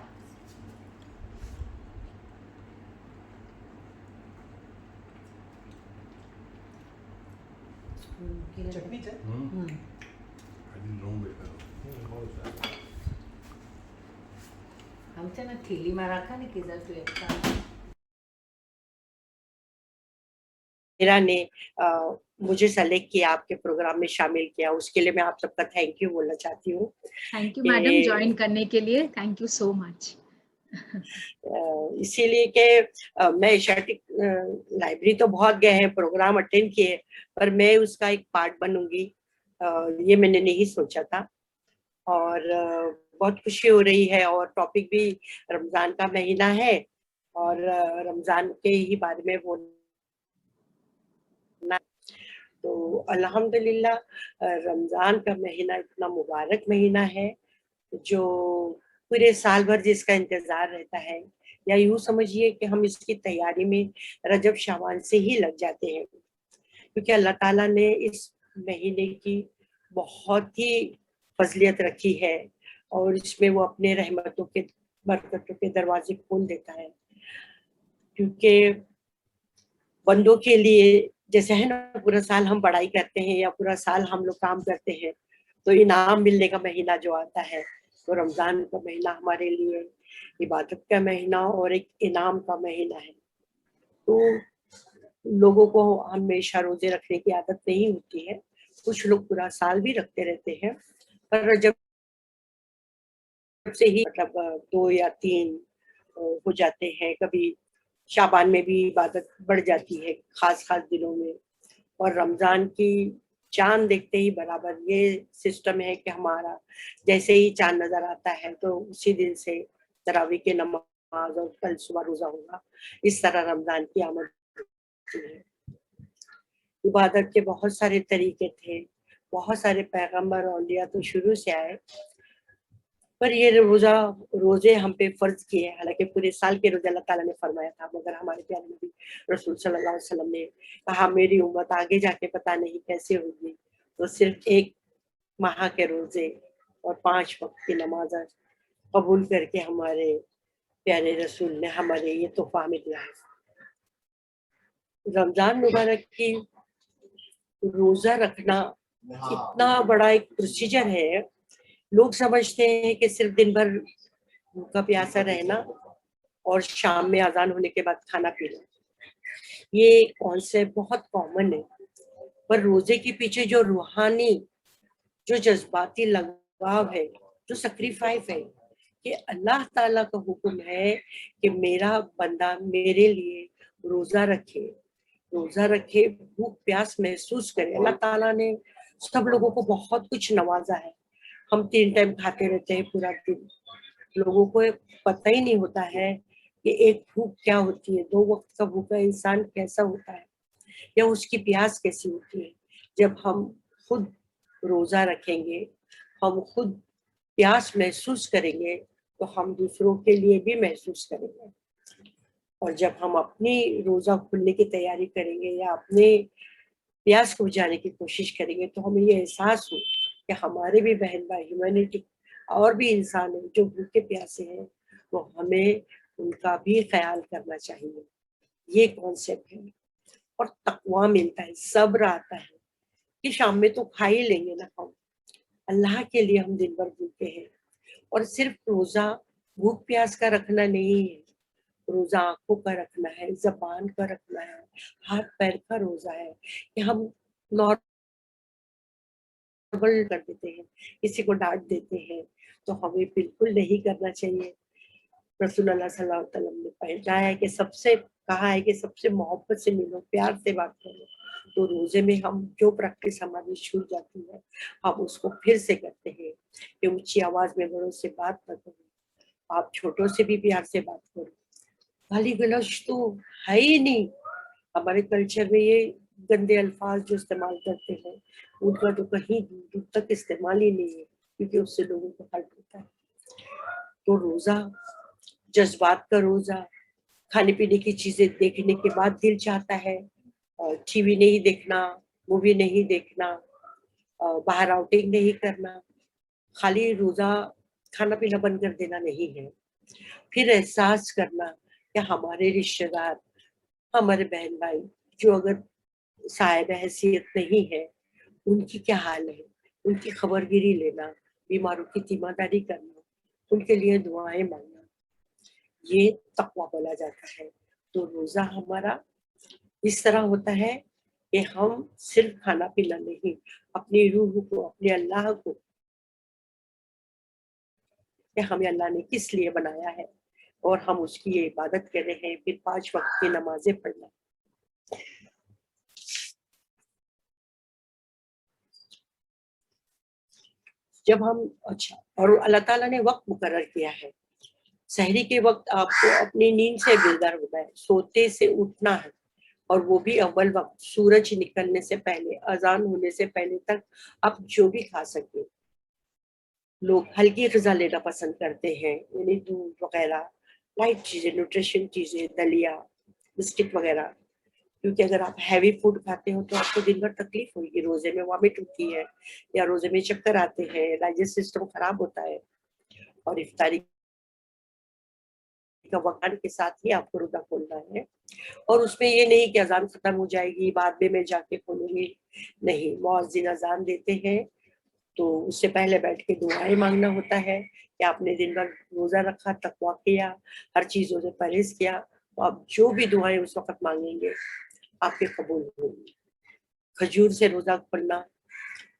आमच्या ना थैलीમાં રાખા ને કેઝર તો એકતા मेरा ने मुझे select किया, आपके programme में शामिल किया, उसके लिए मैं आप सबका थैंक यू बोलना चाहती हूँ। थैंक यू मैडम ज्वाइन करने के लिए, थैंक यू सो मच। इसीलिए कि मैं एशियाटिक लाइब्रेरी तो बहुत गए हैं, प्रोग्राम अटेंड किए, पर मैं उसका एक पार्ट बनूंगी ये मैंने नहीं सोचा था, और बहुत खुशी हो रही है। और टॉपिक भी रमजान का महीना है और रमजान के ही बारे में बोलना, तो अल्हम्दुलिल्लाह रमजान का महीना इतना मुबारक महीना है जो पूरे साल भर जिसका इंतजार रहता है, या यूं समझिए कि हम इसकी तैयारी में रजब शाबान से ही लग जाते हैं, क्योंकि अल्लाह ताला ने इस महीने की बहुत ही फजलियत रखी है और इसमें वो अपने रहमतों के बरकतों के दरवाजे खोल देता है। क्योंकि बंदों के लिए जैसे है ना, पूरा साल हम पढ़ाई करते हैं या पूरा साल हम लोग काम करते हैं, तो इनाम मिलने का महीना जो आता है, तो रमजान का महीना हमारे लिए इबादत का महीना और एक इनाम का महीना है। तो लोगों को हमेशा रोजे रखने की आदत नहीं होती है, कुछ लोग पूरा साल भी रखते रहते हैं, पर जब से ही मतलब 2 या 3 हो जाते हैं, कभी शाबान में भी इबादत बढ़ जाती है खास दिनों में, और रमजान की चांद देखते ही बराबर ये सिस्टम है कि हमारा जैसे ही चांद नजर आता है तो उसी दिन से तरावी के नमाज और कल सुबह रोजा होगा, इस तरह रमजान की आमद है। इबादत के बहुत सारे तरीके थे, बहुत सारे पैगंबर और औलिया तो शुरू से आए, पर ये रोजे हम पे फर्ज किए, हालांकि पूरे साल के रोजे अल्लाह ताला ने फरमाया था, मगर हमारे प्यारे नबी रसूल सल्लल्लाहु अलैहि वसल्लम ने कहा मेरी उम्मत आगे जाके पता नहीं कैसे होगी, तो सिर्फ 1 माह के रोजे और 5 वक्त की नमाज कबूल करके हमारे प्यारे रसूल ने हमारे ये तोहफा में दिया है। रमजान मुबारक की रोजा रखना इतना बड़ा एक प्रोसीजर है, लोग समझते हैं कि सिर्फ दिन भर भूखा प्यासा रहना और शाम में अजान होने के बाद खाना पीना, ये कॉन्सेप्ट बहुत कॉमन है, पर रोजे के पीछे जो रूहानी, जो जज्बाती लगाव है, जो सेक्रीफाइस है, कि अल्लाह ताला का हुक्म है कि मेरा बंदा मेरे लिए रोजा रखे, रोजा रखे, भूख प्यास महसूस करे। अल्लाह ताला ने सब लोगों को बहुत कुछ नवाजा है। हम 3 टाइम खाते रहते हैं पूरा दिन, लोगों को पता ही नहीं होता है कि एक भूख क्या होती है, 2 वक्त का भूखा इंसान कैसा होता है, या उसकी प्यास कैसी होती है। जब हम खुद रोजा रखेंगे, हम खुद प्यास महसूस करेंगे, तो हम दूसरों के लिए भी महसूस करेंगे। और जब हम अपनी रोजा खुलने की तैयारी करेंगे या अपने प्यास को बुझाने की कोशिश करेंगे, तो हमें ये एहसास हो कि हमारे भी बहन भाई, ह्यूमैनिटी और भी इंसान है जो भूखे प्यासे हैं, तो हमें उनका भी ख्याल करना चाहिए। ये कॉन्सेप्ट है। और तकवा मिलता है, सब्र आता है कि शाम में तो खा ही लेंगे ना हम, अल्लाह के लिए हम दिन भर भूखे हैं। और सिर्फ रोजा भूख प्यास का रखना नहीं है, रोजा आंखों का रखना है, जबान का रखना है, हाथ पैर का रोजा है कि हम नॉर्मल कर देते हैं, किसी को डांट देते हैं, तो हमें बिल्कुल नहीं करना चाहिए। रसूलुल्लाह सल्लल्लाहु अलैहि वसल्लम ने पहचाया है कि सबसे कहा है कि सबसे मोहब्बत से मिलो, प्यार से बात करो। तो रोजे में हम जो प्रैक्टिस हमारी छूट जाती है, हम उसको फिर से करते हैं कि ऊंची आवाज में बड़ों से बात न करो, आप छोटों से भी प्यार से बात करो। गाली गलौज तो है ही नहीं हमारे कल्चर में, ये गंदे अल्फाज जो इस्तेमाल करते हैं उनका तो कहीं दूर तक इस्तेमाल ही नहीं है, क्योंकि उससे लोगों को हर्ट होता है। तो रोजा जज्बात का रोजा, खाने पीने की चीजें देखने के बाद दिल चाहता है टीवी नहीं देखना, मूवी नहीं देखना, बाहर आउटिंग नहीं करना, खाली रोजा खाना पीना बंद कर देना नहीं है। फिर एहसास करना कि हमारे रिश्तेदार, हमारे बहन भाई जो अगर साहिब हैसियत नहीं है, उनकी क्या हाल है, उनकी खबरगिरी लेना, बीमारों की तीमारदारी करना, उनके लिए दुआएं मांगना, ये तकवा बोला जाता है। तो रोजा हमारा इस तरह होता है कि हम सिर्फ खाना पीना नहीं, अपनी रूह को, अपने अल्लाह को, कि हमें अल्लाह ने किस लिए बनाया है और हम उसकी ये इबादत कर रहे हैं। फिर 5 वक्त की नमाजें पढ़ना। जब हम और अल्लाह ताला ने वक्त मुकर्रर किया है, सहरी के वक्त आपको अपनी नींद से बेदार होना है, सोते से उठना है, और वो भी अव्वल वक्त, सूरज निकलने से पहले, अजान होने से पहले तक आप जो भी खा सकते। लोग हल्की ग़िज़ा लेना पसंद करते हैं, यानी दूध वगैरह, लाइट चीजें, न्यूट्रिशन चीजें, दलिया, बिस्किट वगैरह, क्योंकि अगर आप हैवी फूड खाते हो तो आपको दिन भर तकलीफ होगी, रोजे में वॉमिट होती है या रोजे में चक्कर आते हैं, डाइजेस्ट सिस्टम खराब होता है। और इफ्तारी का वक्त के साथ ही आपको रोजा खोलना है, और उसमें ये नहीं कि अजान खत्म हो जाएगी बाद में मैं जाके खोलूंगी, नहीं, मुअज्जिन अजान देते हैं तो उससे पहले बैठ के दुआएं मांगना होता है कि आपने दिन भर रोजा रखा, तकवा किया, हर चीजों से परहेज किया, तो आप जो भी दुआएं उस वक्त मांगेंगे आपके कबूल होंगी। खजूर से रोजा खोलना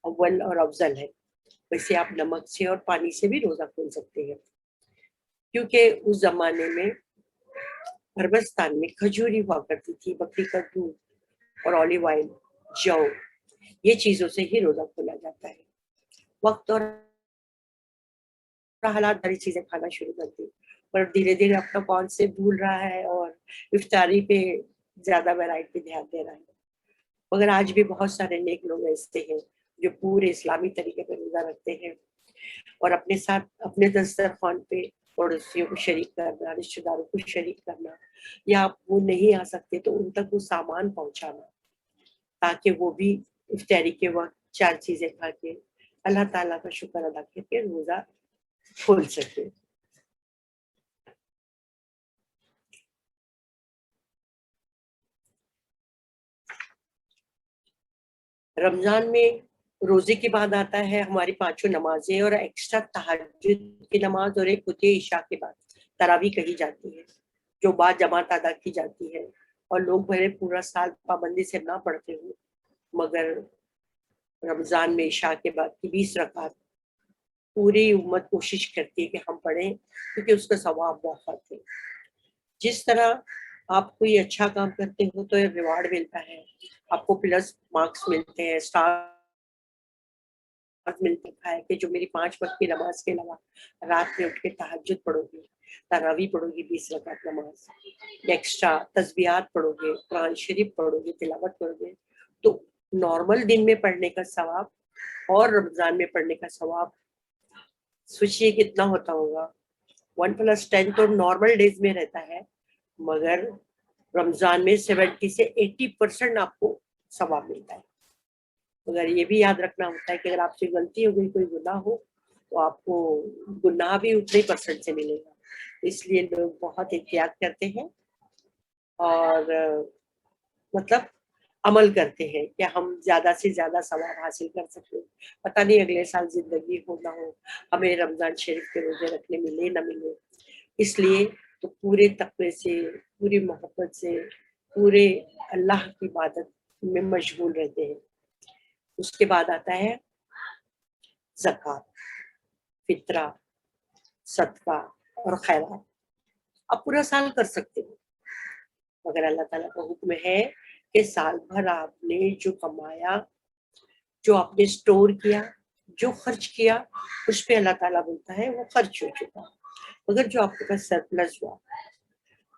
अव्वल और अफजल है। वैसे आप नमक से और पानी से भी रोजा खोल सकते हैं, क्योंकि उस जमाने में अरबस्तान में खजूरी हुआ करती थी, बकरी का दूध और ऑलिव ऑयल, जौ, ये चीजों से ही रोजा खोला जाता है। वक्त और हालात सारी चीजें खाना शुरू कर दी, पर धीरे धीरे अपना कौन से भूल रहा है और इफ्तारी पे ज्यादा वैरायटी ध्यान दे रहा है। मगर आज भी बहुत सारे नेक लोग ऐसे हैं जो पूरे इस्लामी तरीके पर रोजा रखते हैं, और अपने साथ अपने दस्तरखान पे पड़ोसियों को शरीक करना, रिश्तेदारों को शरीक करना, या वो नहीं आ सकते तो उन तक वो सामान पहुंचाना, ताकि वो भी इफ्तारी के वक्त 4 चीजें खा के अल्लाह ताला का शुक्र अदा करके रोजा खोल सके। रमजान में रोजे के बाद आता है हमारी 5 नमाजें और एक्स्ट्रा तहज्जुद की नमाज, और एक होती है इशा के बाद तरावी कही जाती है, जो बाद जमात अदा की जाती है, और लोग भले पूरा साल पाबंदी से ना पढ़ते हुए मगर रमजान में इशा के बाद की 20 रकात पूरी उम्मत कोशिश करती है कि हम पढ़ें, क्योंकि उसका सवाब बहुत है। जिस तरह आप कोई अच्छा काम करते हो तो रिवार्ड मिलता है, आपको प्लस मार्क्स मिलते हैं, स्टार मिलता है कि जो मेरी 5 वक्त की नमाज के अलावा रात में उठ के तहज्जुद पढ़ोगे, तरावी पढ़ोगे 20 रकात नमाज, एक्स्ट्रा तस्बीहात पढ़ोगे, कुरान शरीफ पढ़ोगे, तिलावत करोगे, तो नॉर्मल दिन में पढ़ने का सवाब और रमजान में पढ़ने का सवाब सोचिए कितना होता होगा। 1+10 तो नॉर्मल डेज में रहता है, मगर रमजान में 70 से 80% आपको सवाब मिलता है। मगर ये भी याद रखना होता है कि अगर आपसे गलती हो गई, कोई गुनाह हो, तो आपको गुनाह भी उतने % से मिलेगा। इसलिए लोग बहुत एहतियात करते हैं और मतलब अमल करते हैं कि हम ज्यादा से ज्यादा सवाब हासिल कर सकें। पता नहीं अगले साल जिंदगी हो ना हो, हमें रमजान शरीफ के रोजे रखने मिले ना मिले। इसलिए तो पूरे तकवे से, पूरी मोहब्बत से, पूरे अल्लाह की इबादत में मशगूल रहते हैं। उसके बाद आता है ज़कात, फितरा, सदका और खैरात। आप पूरा साल कर सकते हो, मगर अल्लाह ताला का हुक्म है कि साल भर आपने जो कमाया, जो आपने स्टोर किया, जो खर्च किया, उस पे अल्लाह ताला बोलता है वो खर्च हो चुका। मगर जो आपके पास सरप्लस हुआ,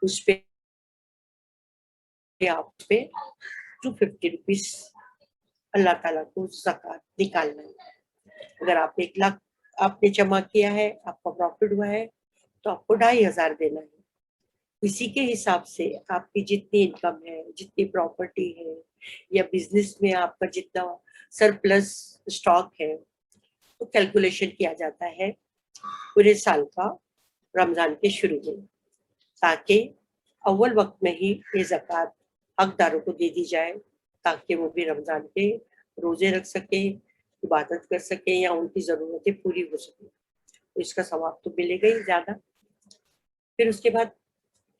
उस पे आप पे 250 रुपीज अल्लाह ताला को ज़कात निकालना है। अगर आप 1 लाख आपने जमा किया है, आपका प्रॉफिट हुआ है, तो आपको 2,500 देना है। इसी के हिसाब से आपकी जितनी इनकम है, जितनी प्रॉपर्टी है, या बिजनेस में आपका जितना सरप्लस स्टॉक है, तो कैलकुलेशन किया जाता है पूरे साल का रमजान के शुरू में, ताकि अव्वल वक्त में ही ये ज़कात हकदारों को दे दी जाए, ताकि वो भी रमजान के रोजे रख सके, इबादत कर सके या उनकी ज़रूरतें पूरी हो सके। तो इसका सवाब तो मिलेगा ही ज़्यादा। फिर उसके बाद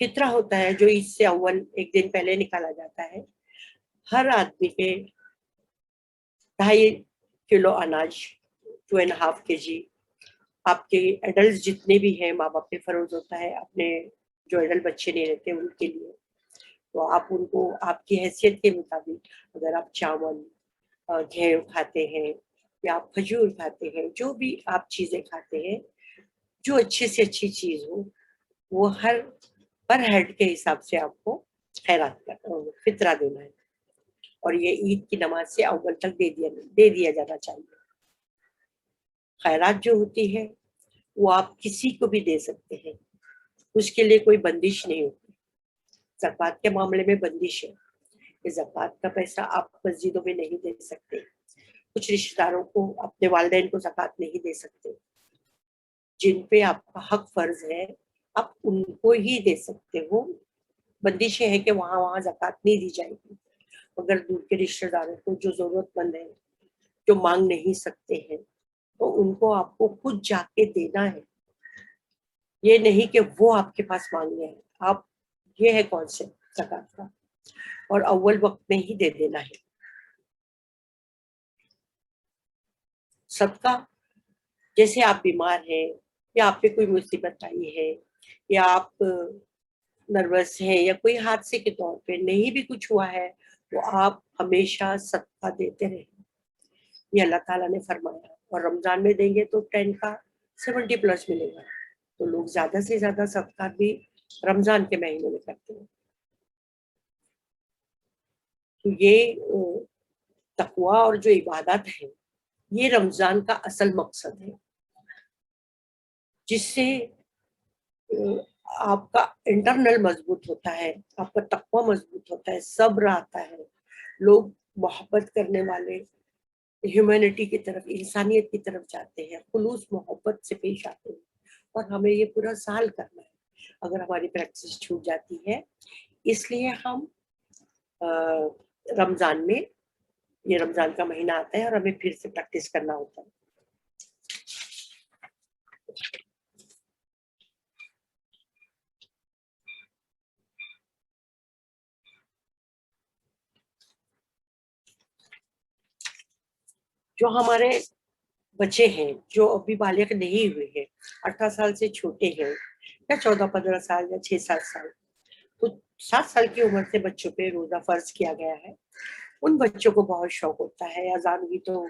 फितरा होता है, जो इससे अव्वल एक दिन पहले निकाला जाता है। हर आदमी पे 2.5 किलो अनाज, 2.5 kg, आपके एडल्ट जितने भी हैं, माँ बाप पे फर्ज होता है अपने जो एडल्ट बच्चे नहीं रहते उनके लिए, तो आप उनको आपकी हैसियत के मुताबिक, अगर आप चावल, घेवर खाते हैं या आप खजूर खाते हैं, जो भी आप चीजें खाते हैं, जो अच्छी से अच्छी चीज हो, वो हर पर हेड के हिसाब से आपको खैरात का फितरा देना है। और ये ईद की नमाज से अव्वल तक दे दिया जाना चाहिए। खैरात जो होती है वो आप किसी को भी दे सकते हैं, उसके लिए कोई बंदिश नहीं होती। ज़कात के मामले में बंदिश है कि ज़कात का पैसा आप मस्जिदों में नहीं दे सकते, कुछ रिश्तेदारों को, अपने वालिदैन को ज़कात नहीं दे सकते। जिन पे आपका हक फर्ज है आप उनको ही दे सकते हो। बंदिश है कि वहाँ ज़कात नहीं दी जाएगी। अगर दूर के रिश्तेदारों को जो जरूरतमंद है, जो मांग नहीं सकते हैं, तो उनको आपको खुद जाके देना है। ये नहीं कि वो आपके पास मांगे हैं आप, ये है कॉन्सेप्ट ज़कात का। और अव्वल वक्त में ही दे देना है। सदका, जैसे आप बीमार हैं या आप पे कोई मुसीबत आई है या आप नर्वस हैं या कोई हादसे के तौर पे नहीं भी कुछ हुआ है, तो आप हमेशा सदका देते रहें, ये अल्लाह ताला ने फरमाया। और रमजान में देंगे तो 10 का 70+ मिलेगा। तो लोग ज्यादा से ज्यादा सदका भी रमजान के महीने में करते हैं। तो ये तकवा और जो इबादत है, ये रमजान का असल मकसद है, जिससे आपका इंटरनल मजबूत होता है, आपका तकवा मजबूत होता है, सब्र आता है, लोग मोहब्बत करने वाले ह्यूमैनिटी की तरफ, इंसानियत की तरफ जाते हैं, खुलूस मोहब्बत से पेश आते हैं। और हमें ये पूरा साल करना है, अगर हमारी प्रैक्टिस छूट जाती है। इसलिए हम रमजान में, ये रमजान का महीना आता है और हमें फिर से प्रैक्टिस करना होता है। जो हमारे बच्चे हैं जो अभी बालिग नहीं हुए हैं, 18 साल से छोटे हैं, या 14-15 साल या 6-7 साल, तो 7 साल की उम्र से बच्चों पे रोजा फर्ज किया गया है। उन बच्चों को बहुत शौक होता है, अजान भी तो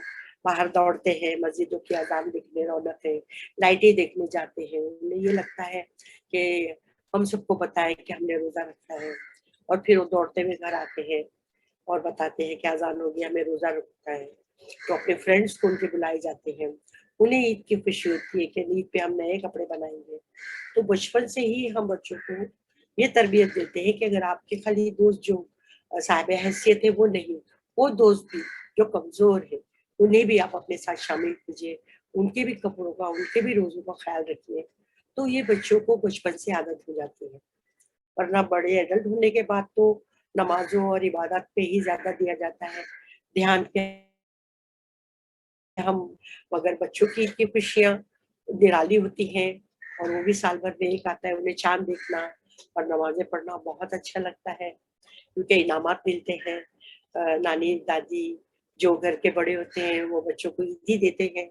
बाहर दौड़ते हैं, मस्जिदों की अजान देखने रौनक है, लाइटें देखने जाते हैं। उन्हें ये लगता है कि हम सबको बताएं कि हमने रोजा रखा है, और फिर वो दौड़ते हुए घर आते हैं और बताते हैं कि अजान होगी, हमें रोजा रखना है। तो अपने फ्रेंड्स को उनके बुलाए जाते हैं, उन्हें ईद की खुशी होती है कि ईद पे हम नए कपड़े बनाएंगे। तो बचपन से ही हम बच्चों को ये तरबियत देते हैं कि अगर आपके खाली दोस्त जो साहिब हैसियत है वो नहीं, वो दोस्त भी जो कमजोर है उन्हें भी आप अपने साथ शामिल कीजिए, उनके भी कपड़ों का, उनके भी रोजों का ख्याल रखिए। तो ये बच्चों को बचपन से आदत हो जाती है। वरना बड़े एडल्ट होने के बाद तो नमाजों और इबादत पे ही ज्यादा दिया जाता है ध्यान के हम। मगर बच्चों की इतनी खुशियां निराली होती हैं, और वो भी साल भर में एक आता है, उन्हें चांद देखना और नमाजें पढ़ना बहुत अच्छा लगता है, क्योंकि इनामात मिलते हैं। नानी दादी जो घर के बड़े होते हैं वो बच्चों को ईदी देते हैं,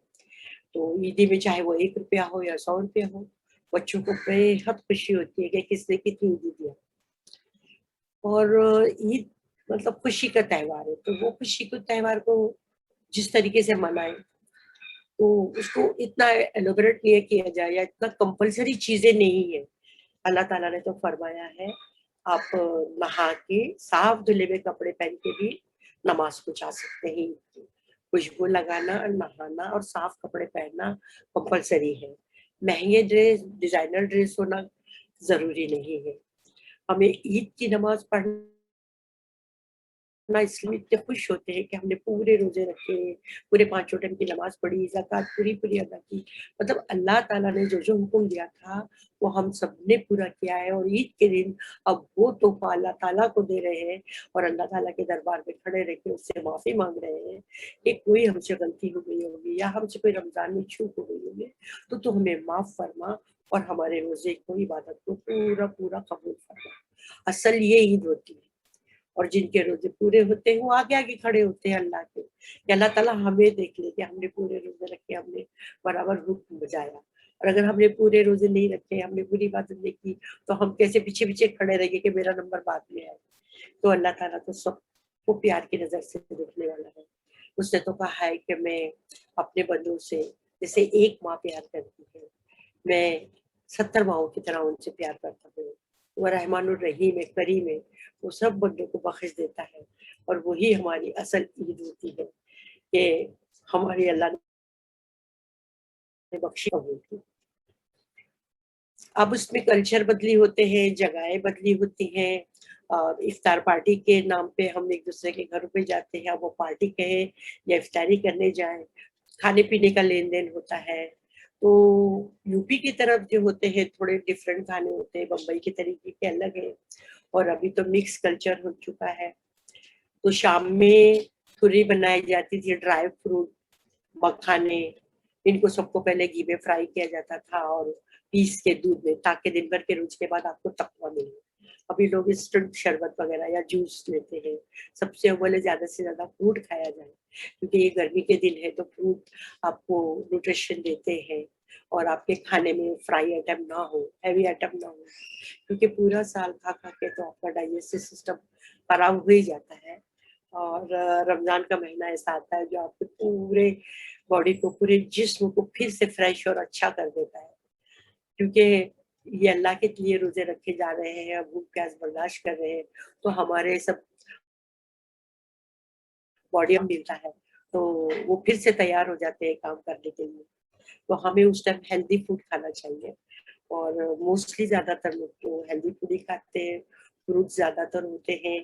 तो ईदी में चाहे वो 1 रुपया हो या 100 रुपया हो, बच्चों को बेहद खुशी होती है कि किसने कितनी ईदी दिया। और ईद मतलब खुशी का त्योहार है, तो वो खुशी के त्योहार को जिस तरीके से मनाएं, तो उसको इतना एलोबरेट नहीं किया जाए, या इतना कंपलसरी चीजें नहीं है। अल्लाह ताला ने तो फरमाया है, आप नहा के साफ धुले हुए कपड़े पहन के भी नमाज को जा सकते हैं। खुशबू लगाना, नहाना और साफ कपड़े पहनना कंपलसरी है। महंगे ड्रेस, डिजाइनर ड्रेस होना जरूरी नहीं है। हमें ईद की नमाज पढ़ना ना इसलिए इतने खुश होते हैं कि हमने पूरे रोजे रखे, पूरे 5 टाइम की नमाज पढ़ी, ज़कात पूरी पूरी अदा की। मतलब अल्लाह ताला ने जो जो हुक्म दिया था वो हम सब ने पूरा किया है, और ईद के दिन अब वो तोहफा अल्लाह ताला को दे रहे हैं, और अल्लाह ताला के दरबार में खड़े रह के उससे माफी मांग रहे हैं कि कोई हमसे गलती हो गई होगी या हमसे कोई रमजान में चूक हो गई होगी, तो तू हमें माफ फरमा और हमारे रोजे को, इबादत को पूरा पूरा कबूल फरमा। असल ये ईद होती है। और जिनके रोजे पूरे होते हैं वो आगे आगे खड़े होते हैं अल्लाह के, कि अल्लाह ताला हमें देख ले कि हमने पूरे रोजे रखे, हमने बराबर हुक्म बजाया। और अगर हमने पूरे रोजे नहीं रखे, हमने पूरी इबादत नहीं की, तो हम कैसे पीछे पीछे खड़े रहेंगे कि मेरा नंबर बाद में आए। तो अल्लाह ताला तो सबको प्यार की नजर से देखने वाला है। उसने तो कहा है कि मैं अपने बंदों से जैसे एक माँ प्यार करती है, मैं 70 माओं की तरह उनसे प्यार करता हूँ। वो रहमानुर रहीम है, करीम है, वो सब बंदों को बख्श देता है। और वही हमारी असल ईद होती है कि हमारी अल्लाह ने बख्शी कबूल की। अब उसमें कल्चर बदली होते हैं, जगहें बदली होती हैं। इफ्तार पार्टी के नाम पे हम एक दूसरे के घरों पे जाते हैं, अब वो पार्टी कहें या इफ्तारी करने जाएं, खाने पीने का लेन देन होता है। तो यूपी की तरफ जो होते हैं थोड़े डिफरेंट खाने होते हैं, बम्बई के तरीके के अलग है, और अभी तो मिक्स कल्चर हो चुका है। तो शाम में पूरी बनाई जाती थी, ड्राई फ्रूट, मखाने, इनको सबको पहले घी में फ्राई किया जाता था और पीस के दूध में, ताकि दिन भर के रोज के बाद आपको तकवा मिले। अभी लोग इंस्टेंट शरबत वगैरह या जूस लेते हैं। सबसे बोले ज्यादा से ज्यादा फ्रूट खाया जाए, क्योंकि ये गर्मी के दिन है, तो फ्रूट आपको न्यूट्रिशन देते हैं। और आपके खाने में फ्राई आइटम ना हो, हैवी आइटम ना हो, क्योंकि पूरा साल खा खा के तो आपका डाइजेस्टिव सिस्टम खराब हो ही जाता है। और रमजान का महीना ऐसा आता है जो आपके पूरे बॉडी को, पूरे जिस्म को फिर से फ्रेश और अच्छा कर देता है, क्योंकि ये अल्लाह के लिए रोजे रखे जा रहे हैं, भूख प्यास बर्दाश्त कर रहे हैं, तो हमारे सब बॉडी में मिलता है, तो वो फिर से तैयार हो जाते हैं काम करने के लिए। तो हमें उस टाइम हेल्दी फूड खाना चाहिए, और मोस्टली ज्यादातर लोग तो हेल्दी फूड ही खाते हैं। फ्रूट ज्यादातर होते हैं,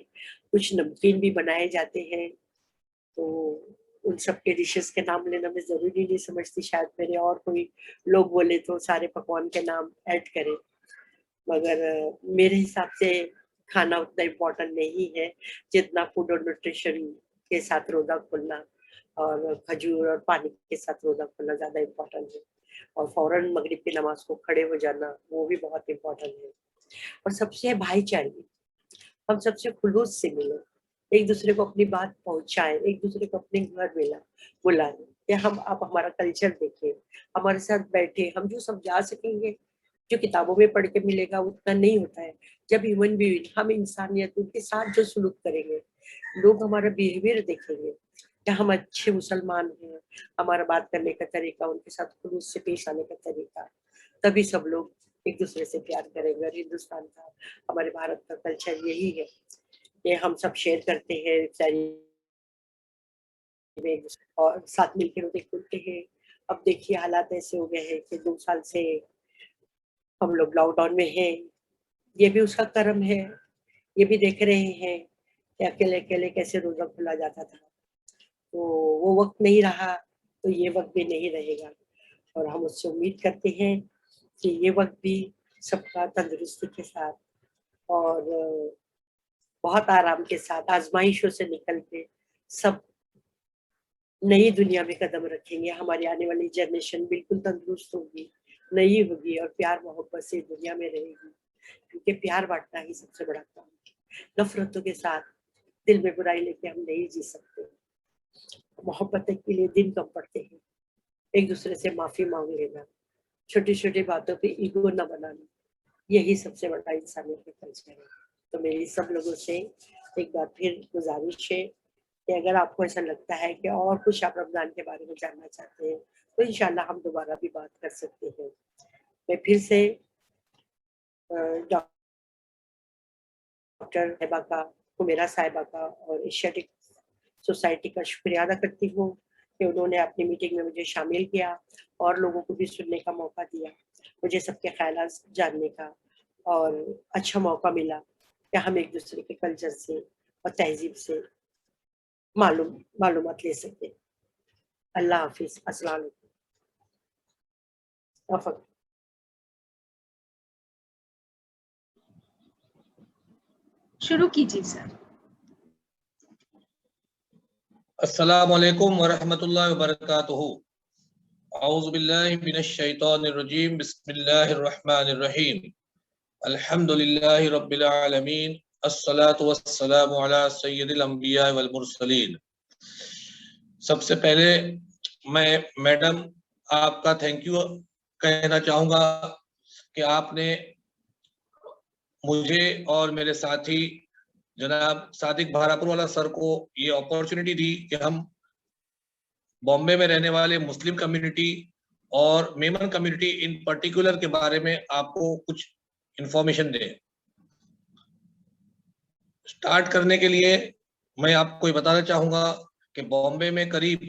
कुछ नमकीन भी बनाए जाते हैं। तो उन सब के डिशेस के नाम लेना मैं जरूरी नहीं समझती, शायद मेरे और कोई लोग बोले तो सारे पकवान के नाम ऐड करें, मगर मेरे हिसाब से खाना उतना इम्पोर्टेंट नहीं है जितना फूड और न्यूट्रिशन के साथ रोजा खोलना और खजूर और पानी के साथ रोजा खोलना ज्यादा इम्पोर्टेंट है। और फौरन मगरिब की नमाज को खड़े हो जाना वो भी बहुत इम्पोर्टेंट है। और सबसे भाईचारे, हम सबसे खुलूस से मिलो, एक दूसरे को अपनी बात पहुंचाएं, एक दूसरे को अपने घर बुलाएं कि हम आप हमारा कल्चर देखें, हमारे साथ बैठे, हम जो समझा सकेंगे, जो किताबों में पढ़ के मिलेगा उतना नहीं होता है। जब ह्यूमन बीइंग, हम इंसानियत, उनके साथ जो सलूक करेंगे, लोग हमारा बिहेवियर देखेंगे कि हम अच्छे मुसलमान हैं, हमारा बात करने का तरीका, उनके साथ खुलूस से पेश आने का तरीका, तभी सब लोग एक दूसरे से प्यार करेंगे। और हिंदुस्तान का, हमारे भारत का कल्चर यही है कि हम सब शेयर करते हैं सारी में और साथ मिलकर रोते खुलते हैं। अब देखिए हालात ऐसे हो गए हैं कि 2 साल से हम लोग लॉकडाउन में हैं। ये भी उसका कर्म है, ये भी देख रहे हैं कि अकेले अकेले कैसे रोजा खुला जाता था। तो वो वक्त नहीं रहा, तो ये वक्त भी नहीं रहेगा। और हम उससे उम्मीद करते हैं कि ये वक्त भी सबका तंदुरुस्ती के साथ और बहुत आराम के साथ, आजमाइशों से निकल के सब नई दुनिया में कदम रखेंगे। हमारी आने वाली जनरेशन बिल्कुल तंदुरुस्त होगी, नई होगी और प्यार मोहब्बत से दुनिया में रहेगी, क्योंकि प्यार बांटना ही सबसे बड़ा काम है। नफरतों के साथ दिल में बुराई लेके हम नहीं जी सकते। मोहब्बत के लिए दिन कम पड़ते हैं। एक दूसरे से माफी मांग लेना, छोटी छोटी बातों पे ईगो न बनाना, यही सबसे बड़ा इंसानियत का कल्चर है। तो मेरी सब लोगों से एक बार फिर गुजारिश है कि अगर आपको ऐसा लगता है कि और कुछ आप रमजान के बारे में जानना चाहते हैं, तो इंशाल्लाह हम दोबारा भी बात कर सकते हैं। मैं फिर से डॉक्टर साहिबा का, हुमेरा साहिबा का और एशियाटिक सोसाइटी का शुक्रिया अदा करती हूँ कि उन्होंने अपनी मीटिंग में मुझे शामिल किया और लोगों को भी सुनने का मौका दिया, मुझे सबके ख्यालात जानने का और अच्छा मौका मिला कि हम एक दूसरे के कल्चर से और तहजीब से मालूमात ले सके। अल्लाह हाफिज, अस्सलाम वालेकुम। शुरू कीजिए सर। अस्सलामु अलैकुम वरहमतुल्लाहि वबरकातुहू। औज़ु बिल्लाहि मिनश शैतानिर रजीम, बिस्मिल्लाहिर रहमानिर रहीम। अल्हम्दुलिल्लाहि रब्बिल आलमीन, अस्सलातु वस्सलामु अला सय्यिदिल अंबिया वल मुरसलीन। सबसे पहले मैं मैडम आपका थैंक यू कहना चाहूँगा कि आपने मुझे और मेरे साथी जनाब सादिक भारापुर वाला सर को ये अपॉर्चुनिटी दी कि हम बॉम्बे में रहने वाले मुस्लिम कम्युनिटी और मेमन कम्युनिटी इन पर्टिकुलर के बारे में आपको कुछ इंफॉर्मेशन दें। स्टार्ट करने के लिए मैं आपको ये बताना चाहूँगा कि बॉम्बे में करीब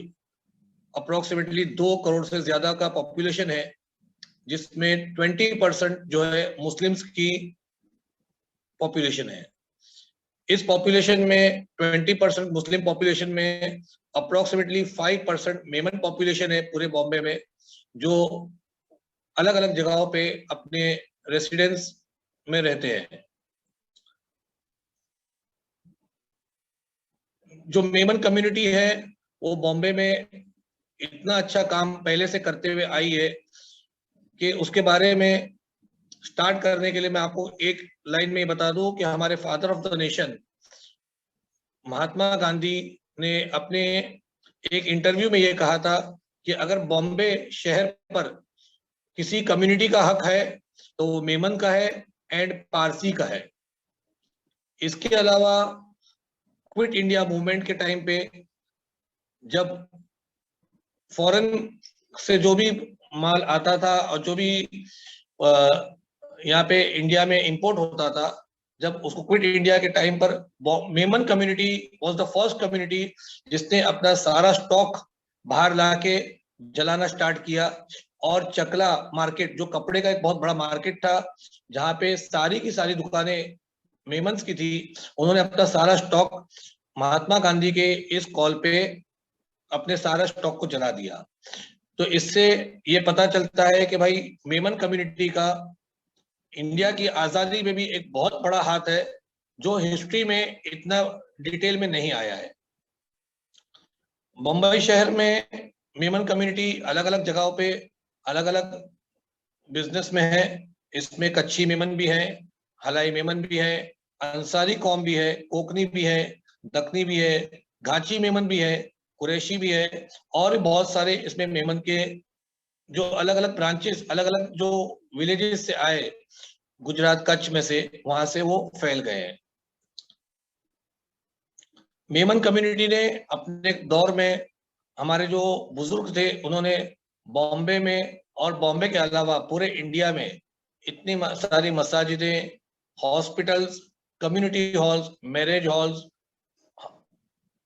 अप्रोक्सीमेटली 2 करोड़ से ज़्यादा का पॉपुलेशन है, जिसमें 20% जो है मुस्लिम्स की पॉपुलेशन है। इस पॉपुलेशन में 20% मुस्लिम पॉपुलेशन में अप्रोक्सीमेटली 5% मेमन पॉपुलेशन है पूरे बॉम्बे में, जो अलग अलग जगहों पे अपने रेसिडेंस में रहते हैं। जो मेमन कम्युनिटी है वो बॉम्बे में इतना अच्छा काम पहले से करते हुए आई है कि उसके बारे में स्टार्ट करने के लिए मैं आपको एक लाइन में बता दूं कि हमारे father of the nation Mahatma Gandhi ने अपने एक इंटरव्यू में ये कहा था कि अगर बॉम्बे शहर पर किसी कम्युनिटी का हक है तो वो मेमन का है एंड पारसी का है। इसके अलावा क्विट इंडिया मूवमेंट के टाइम पे जब फॉरेन से जो भी माल आता था और जो भी यहाँ पे इंडिया में इंपोर्ट होता था, जब उसको क्विट इंडिया के टाइम पर Memon community was the first community जिसने अपना सारा स्टॉक बाहर लाके जलाना स्टार्ट किया। और चकला मार्केट जो कपड़े का एक बहुत बड़ा मार्केट था, जहाँ पे सारी की सारी दुकानें मेमन्स की थी, उन्होंने अपना सारा स्टॉक महात्मा गांधी के इस कॉल पे अपने सारा स्टॉक को जला दिया। तो इससे ये पता चलता है कि भाई मेमन कम्युनिटी का इंडिया की आजादी में भी एक बहुत बड़ा हाथ है, जो हिस्ट्री में इतना डिटेल में नहीं आया है। मुंबई शहर में मेमन कम्युनिटी अलग अलग जगहों पे अलग अलग बिजनेस में है। इसमें कच्ची मेमन भी है, हलाई मेमन भी है, अंसारी कौम भी है, कोकनी भी है, दक्कनी भी है, घाची मेमन भी है, कुरैशी भी है, और भी बहुत सारे इसमें मेमन के जो अलग अलग ब्रांचेस, अलग अलग जो विलेजेस से आए, गुजरात कच्छ में से, वहां से वो फैल गए हैं। मेमन कम्युनिटी ने अपने दौर में, हमारे जो बुजुर्ग थे उन्होंने बॉम्बे में और बॉम्बे के अलावा पूरे इंडिया में इतनी सारी मसाजिदें, hospitals, community halls, marriage halls,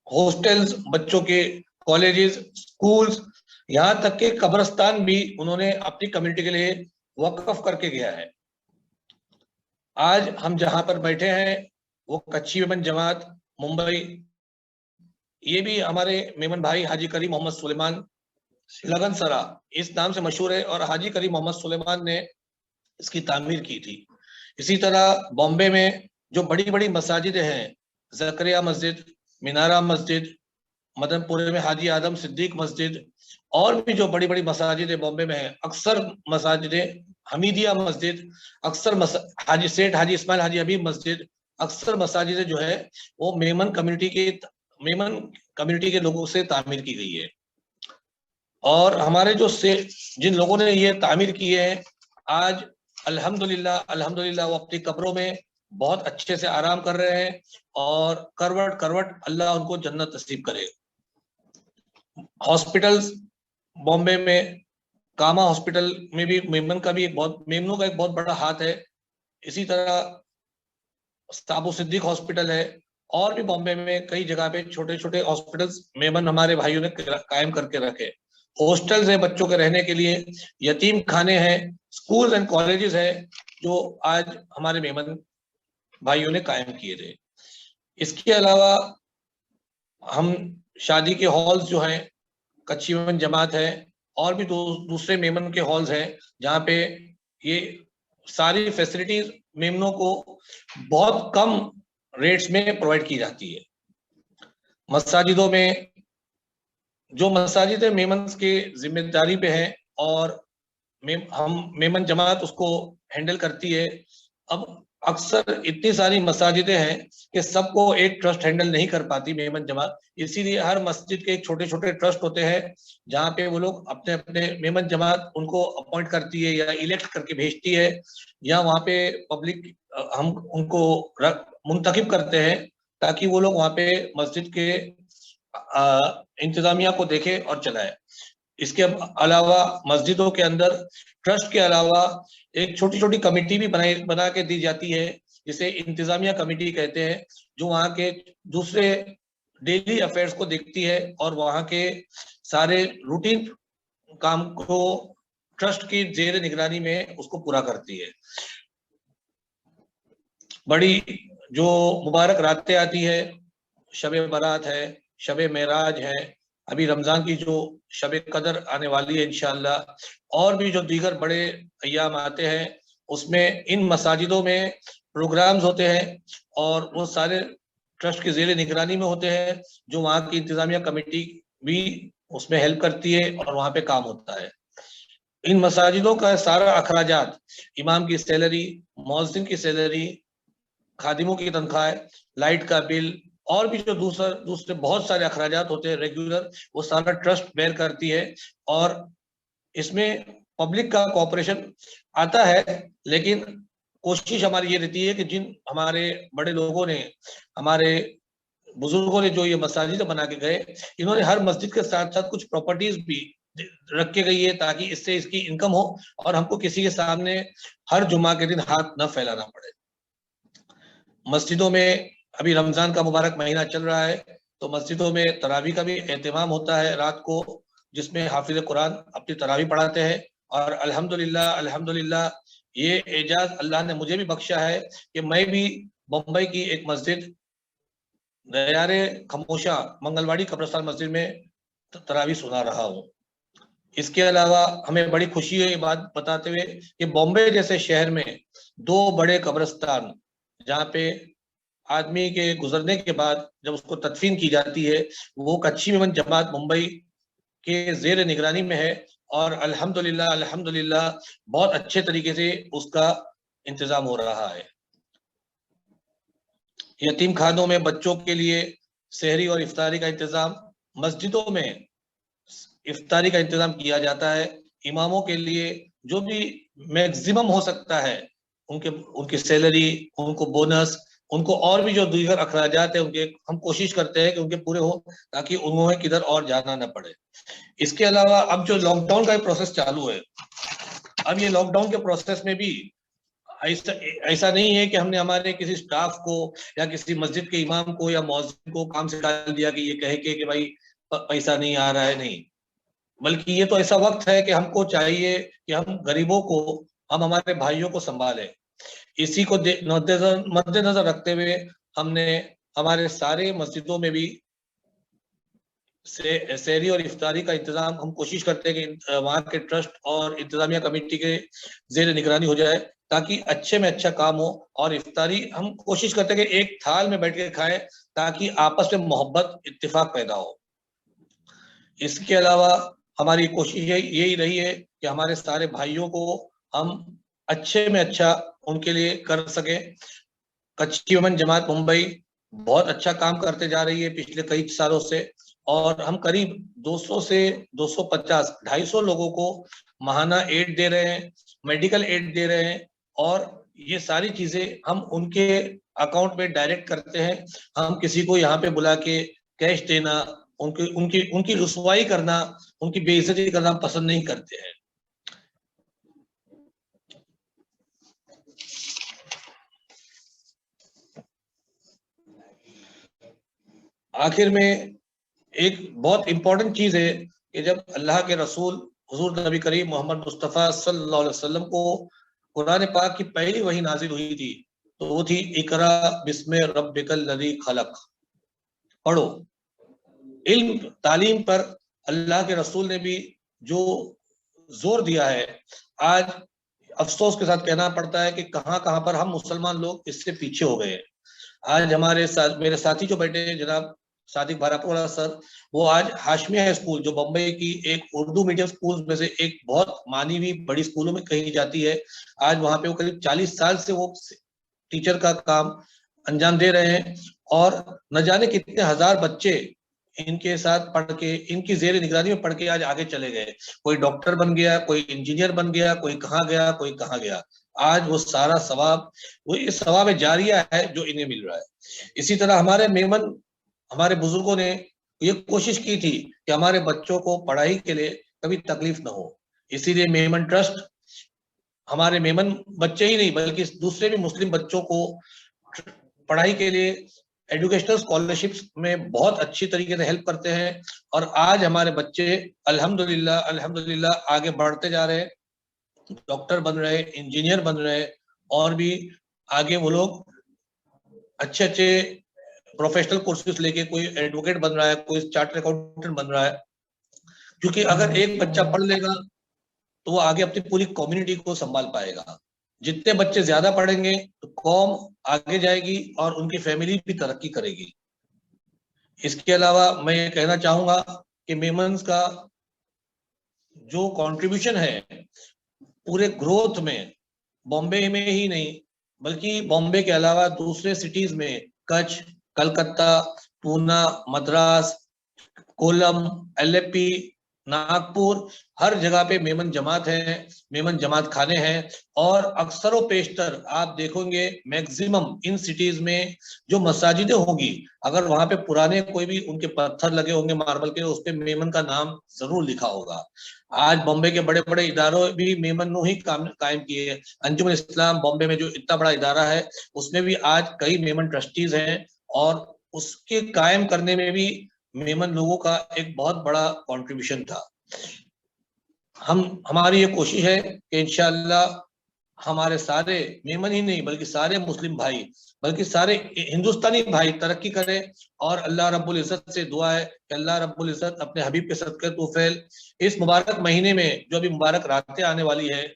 hostels, बच्चों के कॉलेजेस, स्कूल्स, यहाँ तक के कब्रिस्तान भी उन्होंने अपनी कम्युनिटी के लिए वक्फ करके गया है। आज हम जहां पर बैठे हैं वो कच्ची मेमन जमात मुंबई, ये भी हमारे मेमन भाई हाजी करीम मोहम्मद सुलेमान लगनसरा इस नाम से मशहूर है, और हाजी करीम मोहम्मद सुलेमान ने इसकी तामीर की थी। इसी तरह बॉम्बे में जो बड़ी बड़ी मसाजिदें हैं, जकरिया मस्जिद, मीनारा मस्जिद, मदनपुरे में हाजी आदम सिद्दीक मस्जिद, और भी जो बड़ी बड़ी मसाजिदें बॉम्बे में हैं, अक्सर मसाजिदें, हमीदिया मस्जिद, अक्सर हाजी सेठ हाजी इस्माइल हाजी हबीब मस्जिद, अक्सर मसाजिदें जो है वो मेमन कम्युनिटी के लोगों से तामीर की गई है। और हमारे जो जिन लोगों ने ये तामीर की है, आज अल्हम्दुलिल्लाह वो अपनी कब्रों में बहुत अच्छे से आराम कर रहे हैं, और करवट करवट अल्लाह उनको जन्नत नसीब करे। हॉस्पिटल्स बॉम्बे में, कामा हॉस्पिटल में भी मेमनों का एक बहुत बड़ा हाथ है। इसी तरह साबु सिद्दीक हॉस्पिटल है, और भी बॉम्बे में कई जगह पे छोटे छोटे हॉस्पिटल्स मेमन हमारे भाइयों ने कायम करके रखे। हॉस्टल्स है बच्चों के रहने के लिए, यतीम खाने हैं, स्कूल्स एंड कॉलेजेस है जो आज हमारे मेमन भाइयों ने कायम किए थे। इसके अलावा हम शादी के हॉल्स जो हैं, कच्ची मेमन जमात है, और भी दूसरे मेमन के हॉल्स हैं जहाँ पे ये सारी फैसिलिटीज मेमनों को बहुत कम रेट्स में प्रोवाइड की जाती है। मसाजिदों में जो मसाजिद मेमन के जिम्मेदारी पे हैं, और हम मेमन जमात उसको हैंडल करती है। अब अक्सर इतनी सारी मसाजिदें हैं कि सबको एक ट्रस्ट हैंडल नहीं कर पाती मेमन जमात, इसीलिए हर मस्जिद के एक छोटे छोटे ट्रस्ट होते हैं जहाँ पे वो लोग अपने अपने मेमन जमात उनको अपॉइंट करती है या इलेक्ट करके भेजती है, या वहाँ पे पब्लिक हम उनको मुंतखब करते हैं ताकि वो लोग वहाँ पे मस्जिद के इंतजामिया को देखे और चलाए। इसके अलावा मस्जिदों के अंदर ट्रस्ट के अलावा एक छोटी छोटी कमेटी भी बना के दी जाती है, जिसे इंतजामिया कमेटी कहते हैं, जो वहाँ के दूसरे डेली अफेयर्स को देखती है और वहाँ के सारे रूटीन काम को ट्रस्ट की जेर निगरानी में उसको पूरा करती है। बड़ी जो मुबारक रातें आती है, शबे बारात है, शबे मेराज है, अभी रमजान की जो शबे कदर आने वाली है इंशाअल्लाह, और भी जो दीगर बड़े अय्याम आते हैं, उसमें इन मसाजिदों में प्रोग्राम्स होते हैं और वो सारे ट्रस्ट की ज़ेरे निगरानी में होते हैं, जो वहाँ की इंतजामिया कमेटी भी उसमें हेल्प करती है और वहाँ पे काम होता है। इन मसाजिदों का सारा अखराजात, इमाम की सैलरी, मौज़िन की सैलरी, खादिमों की तनख्वाह, लाइट का बिल, और भी जो दूसरे बहुत सारे अखराजात होते हैं रेगुलर, वो सारा ट्रस्ट बेयर करती है। और इसमें पब्लिक का कोऑपरेशन आता है, लेकिन कोशिश हमारी ये रहती है कि जिन हमारे बड़े लोगों ने, हमारे बुजुर्गों ने जो ये मसाजिद बना के गए, इन्होंने हर मस्जिद के साथ साथ कुछ प्रॉपर्टीज भी रख के गई है ताकि इससे इसकी इनकम हो और हमको किसी के सामने हर जुम्मा के दिन हाथ न फैलाना पड़े। मस्जिदों में अभी रमजान का मुबारक महीना चल रहा है, तो मस्जिदों में तरावी का भी एहतमाम होता है रात को, जिसमें हाफिज कुरान अपनी तरावी पढ़ाते हैं। और अल्हम्दुलिल्लाह ये एजाज अल्लाह ने मुझे भी बख्शा है कि मैं भी मुंबई की एक मस्जिद दयारे खमोशा मंगलवाड़ी कब्रिस्तान मस्जिद में तरावी सुना रहा हूँ। इसके अलावा हमें बड़ी खुशी है ये बात बताते हुए कि बॉम्बे जैसे शहर में 2 बड़े कब्रिस्तान, जहाँ पे आदमी के गुजरने के बाद जब उसको तदफीन की जाती है, वो कच्ची मेमन जमात मुंबई के जेर निगरानी में है और अल्हम्दुलिल्लाह बहुत अच्छे तरीके से उसका इंतजाम हो रहा है। यतीम खानों में बच्चों के लिए सहरी और इफ्तारी का इंतजाम, मस्जिदों में इफ्तारी का इंतजाम किया जाता है। इमामों के लिए जो भी मैक्सिमम हो सकता है, उनकी सैलरी, उनको बोनस, उनको और भी जो दीगर अखराजात है उनके हम कोशिश करते हैं कि उनके पूरे हो, ताकि उन्हें किधर और जाना न पड़े। इसके अलावा अब जो लॉकडाउन का प्रोसेस चालू है, अब ये लॉकडाउन के प्रोसेस में भी ऐसा नहीं है कि हमने हमारे किसी स्टाफ को या किसी मस्जिद के इमाम को या मौज़िन को काम से डाल दिया कि ये कहे कि भाई पैसा नहीं आ रहा है, नहीं। बल्कि ये तो ऐसा वक्त है कि हमको चाहिए कि हम गरीबों को, हम हमारे भाइयों को संभालें। इसी को मद्देनजर रखते हुए हमने हमारे सारे मस्जिदों में भी सहरी और इफ्तारी का इंतजाम हम कोशिश करते हैं कि वहाँ के ट्रस्ट और इंतजामिया कमेटी के जेर निगरानी हो जाए, ताकि अच्छे में अच्छा काम हो। और इफ्तारी हम कोशिश करते हैं कि एक थाल में बैठ के खाएं, ताकि आपस में मोहब्बत, इत्तेफाक पैदा हो। इसके अलावा हमारी कोशिश यही रही है कि हमारे सारे भाइयों को हम अच्छे में अच्छा उनके लिए कर सके। कच्ची वमन जमात मुंबई बहुत अच्छा काम करते जा रही है पिछले कई सालों से, और हम करीब 200 से 250, 250 लोगों को माहाना एड दे रहे हैं, मेडिकल एड दे रहे हैं, और ये सारी चीजें हम उनके अकाउंट में डायरेक्ट करते हैं। हम किसी को यहाँ पे बुला के कैश देना, उनकी रुसवाई करना, उनकी बेइज्जती करना हम पसंद नहीं करते हैं। आखिर में एक बहुत इंपॉर्टेंट चीज है कि जब अल्लाह के रसूल हुजूर नबी करीम मोहम्मद मुस्तफ़ा सल्लल्लाहु अलैहि वसल्लम को कुरान पाक की पहली वही नाजिल हुई थी, तो वो थी इकरा बिस्मे रब्बिकल लज़ी खलक, पढ़ो। इल्म तालीम पर अल्लाह के रसूल ने भी जो जोर दिया है, आज अफसोस के साथ कहना पड़ता है कि कहाँ कहाँ पर हम मुसलमान लोग इससे पीछे हो गए हैं। आज हमारे साथ मेरे साथी जो बैठे हैं, जनाब सादिक भारापुरा सर, वो आज हाशमिया स्कूल, जो बम्बई की एक उर्दू मीडियम स्कूल में से एक बहुत मानी हुई बड़ी स्कूलों में कही जाती है, आज वहां पे वो करीब 40 साल से वो टीचर का काम अंजाम दे रहे हैं, और न जाने कितने हजार बच्चे इनके साथ पढ़ के, इनकी जेर निगरानी में पढ़ के आज आगे चले गए। कोई डॉक्टर बन गया, कोई इंजीनियर बन गया, कोई कहाँ गया, कोई कहाँ गया। आज वो सारा सवाब, वो इस सवाब जारिया है जो इन्हें मिल रहा है। इसी तरह हमारे बुजुर्गों ने ये कोशिश की थी कि हमारे बच्चों को पढ़ाई के लिए कभी तकलीफ ना हो, इसीलिए मेमन ट्रस्ट हमारे मेमन बच्चे ही नहीं बल्कि दूसरे भी मुस्लिम बच्चों को पढ़ाई के लिए एजुकेशनल स्कॉलरशिप्स में बहुत अच्छी तरीके से हेल्प करते हैं। और आज हमारे बच्चे अल्हम्दुलिल्लाह आगे बढ़ते जा रहे हैं, डॉक्टर बन रहे, इंजीनियर बन रहे, और भी आगे वो लोग अच्छे अच्छे प्रोफेशनल कोर्सेज लेके कोई एडवोकेट बन रहा है, कोई चार्टर्ड अकाउंटेंट बन रहा है। क्योंकि अगर एक बच्चा पढ़ लेगा तो वो आगे अपनी पूरी कम्युनिटी को संभाल पाएगा। जितने बच्चे ज्यादा पढ़ेंगे तो कौम आगे जाएगी और उनकी फैमिली भी तरक्की करेगी। इसके अलावा मैं ये कहना चाहूंगा कि मेमन्स का जो कंट्रीब्यूशन है पूरे ग्रोथ में, बॉम्बे में ही नहीं बल्कि बॉम्बे के अलावा दूसरे सिटीज में, कच्छ, कलकत्ता, पूना, मद्रास, कोलम, एलेप्पी, नागपुर, हर जगह पे मेमन जमात है, मेमन जमात खाने हैं। और अक्सर पेशतर आप देखोगे मैक्सिमम इन सिटीज में जो मसाजिदें होंगी, अगर वहां पे पुराने कोई भी उनके पत्थर लगे होंगे मार्बल के, उस पे मेमन का नाम जरूर लिखा होगा। आज बॉम्बे के बड़े बड़े इदारों भी मेमन ही कायम किए हैं। अंजुमन इस्लाम बॉम्बे में जो इतना बड़ा इदारा है, उसमें भी आज कई मेमन ट्रस्टीज हैं, और उसके कायम करने में भी मेमन लोगों का एक बहुत बड़ा कंट्रीब्यूशन था। हमारी ये कोशिश है कि इंशाअल्लाह हमारे सारे मेमन ही नहीं बल्कि सारे मुस्लिम भाई, बल्कि सारे हिंदुस्तानी भाई तरक्की करें। और अल्लाह रब्बुल इज्जत से दुआ है कि अल्लाह रब्बुल इज्जत अपने हबीब के सदक़े तुफैल इस मुबारक महीने में जो अभी मुबारक रातें आने वाली है,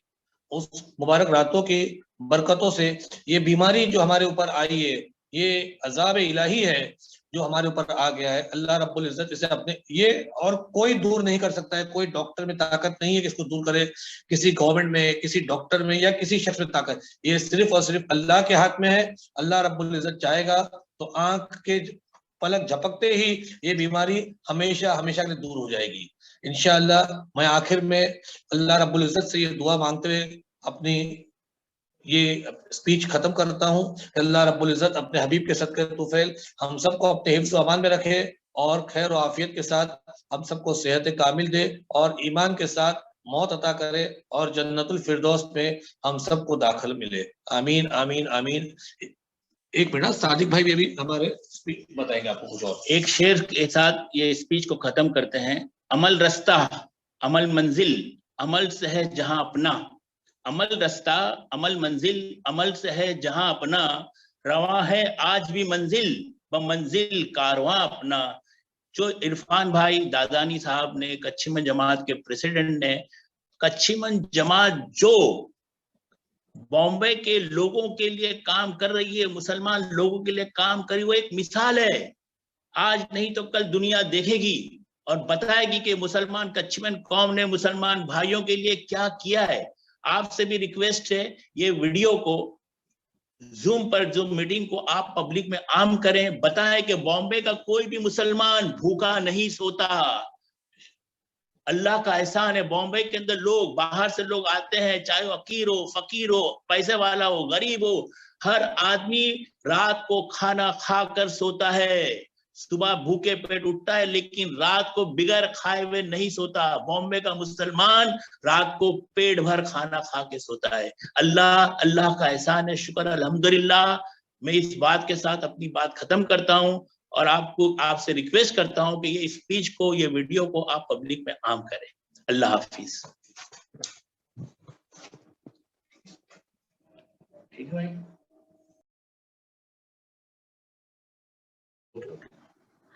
उस मुबारक रातों की बरकतों से ये बीमारी जो हमारे ऊपर आई है, ये अजाब इलाही है जो हमारे ऊपर आ गया है, अल्लाह रब्बुल इज्जत इसे अपने, ये और कोई दूर नहीं कर सकता है। कोई डॉक्टर में ताकत नहीं है कि इसको दूर करे, किसी गवर्नमेंट में, किसी डॉक्टर में या किसी शख्स में ताकत, ये सिर्फ और सिर्फ अल्लाह के हाथ में है। अल्लाह रब्बुल इज्जत चाहेगा तो आंख के पलक झपकते ही ये बीमारी हमेशा हमेशा के लिए दूर हो जाएगी इंशाअल्लाह। मैं आखिर में अल्लाह रब्बुल इज्जत से ये दुआ मांगते हुए अपनी ये स्पीच खत्म करता हूँ। अल्लाह रब्बुल इज्जत अपने हबीब के सदक़े तुफैल हम सबको अपने हिफ्ज़ व अमान में रखे और खैर और आफियत के साथ हम सबको सेहत कामिल दे और ईमान के साथ मौत अता करे और जन्नतुल फिरदौस में हम सबको दाखिल मिले। आमीन आमीन आमीन। एक मिनट, सादिक भाई भी अभी हमारे स्पीच बताएंगे आपको कुछ और। एक शेर के साथ ये स्पीच को खत्म करते हैं। अमल रास्ता अमल मंजिल अमल से है जहां अपना, अमल रास्ता अमल मंजिल अमल से है जहां अपना, रवा है आज भी मंजिल ब मंजिल कारवां अपना। जो इरफान भाई दादानी साहब ने, कच्छीमन जमात के प्रेसिडेंट ने, कच्छीमन जमात जो बॉम्बे के लोगों के लिए काम कर रही है, मुसलमान लोगों के लिए काम करी, वो एक मिसाल है। आज नहीं तो कल दुनिया देखेगी और बताएगी कि मुसलमान कच्छीमन कौम ने मुसलमान भाइयों के लिए क्या किया है। आपसे भी रिक्वेस्ट है, ये वीडियो को जूम पर, जूम मीटिंग को आप पब्लिक में आम करें, बताएं कि बॉम्बे का कोई भी मुसलमान भूखा नहीं सोता। अल्लाह का एहसान है, बॉम्बे के अंदर लोग बाहर से लोग आते हैं, चाहे वो अकीर हो, फकीर हो, पैसे वाला हो, गरीब हो, हर आदमी रात को खाना खाकर सोता है। सुबह भूखे पेट उठता है लेकिन रात को बिगर खाए हुए नहीं सोता। बॉम्बे का मुसलमान रात को पेट भर खाना खा के सोता है। अल्लाह का एहसान है, शुक्र अल्हम्दुलिल्लाह। मैं इस बात के साथ अपनी बात खत्म करता हूँ और आपसे रिक्वेस्ट करता हूं कि ये स्पीच को, ये वीडियो को आप पब्लिक में आम करें। अल्लाह हाफिज। ठीक है,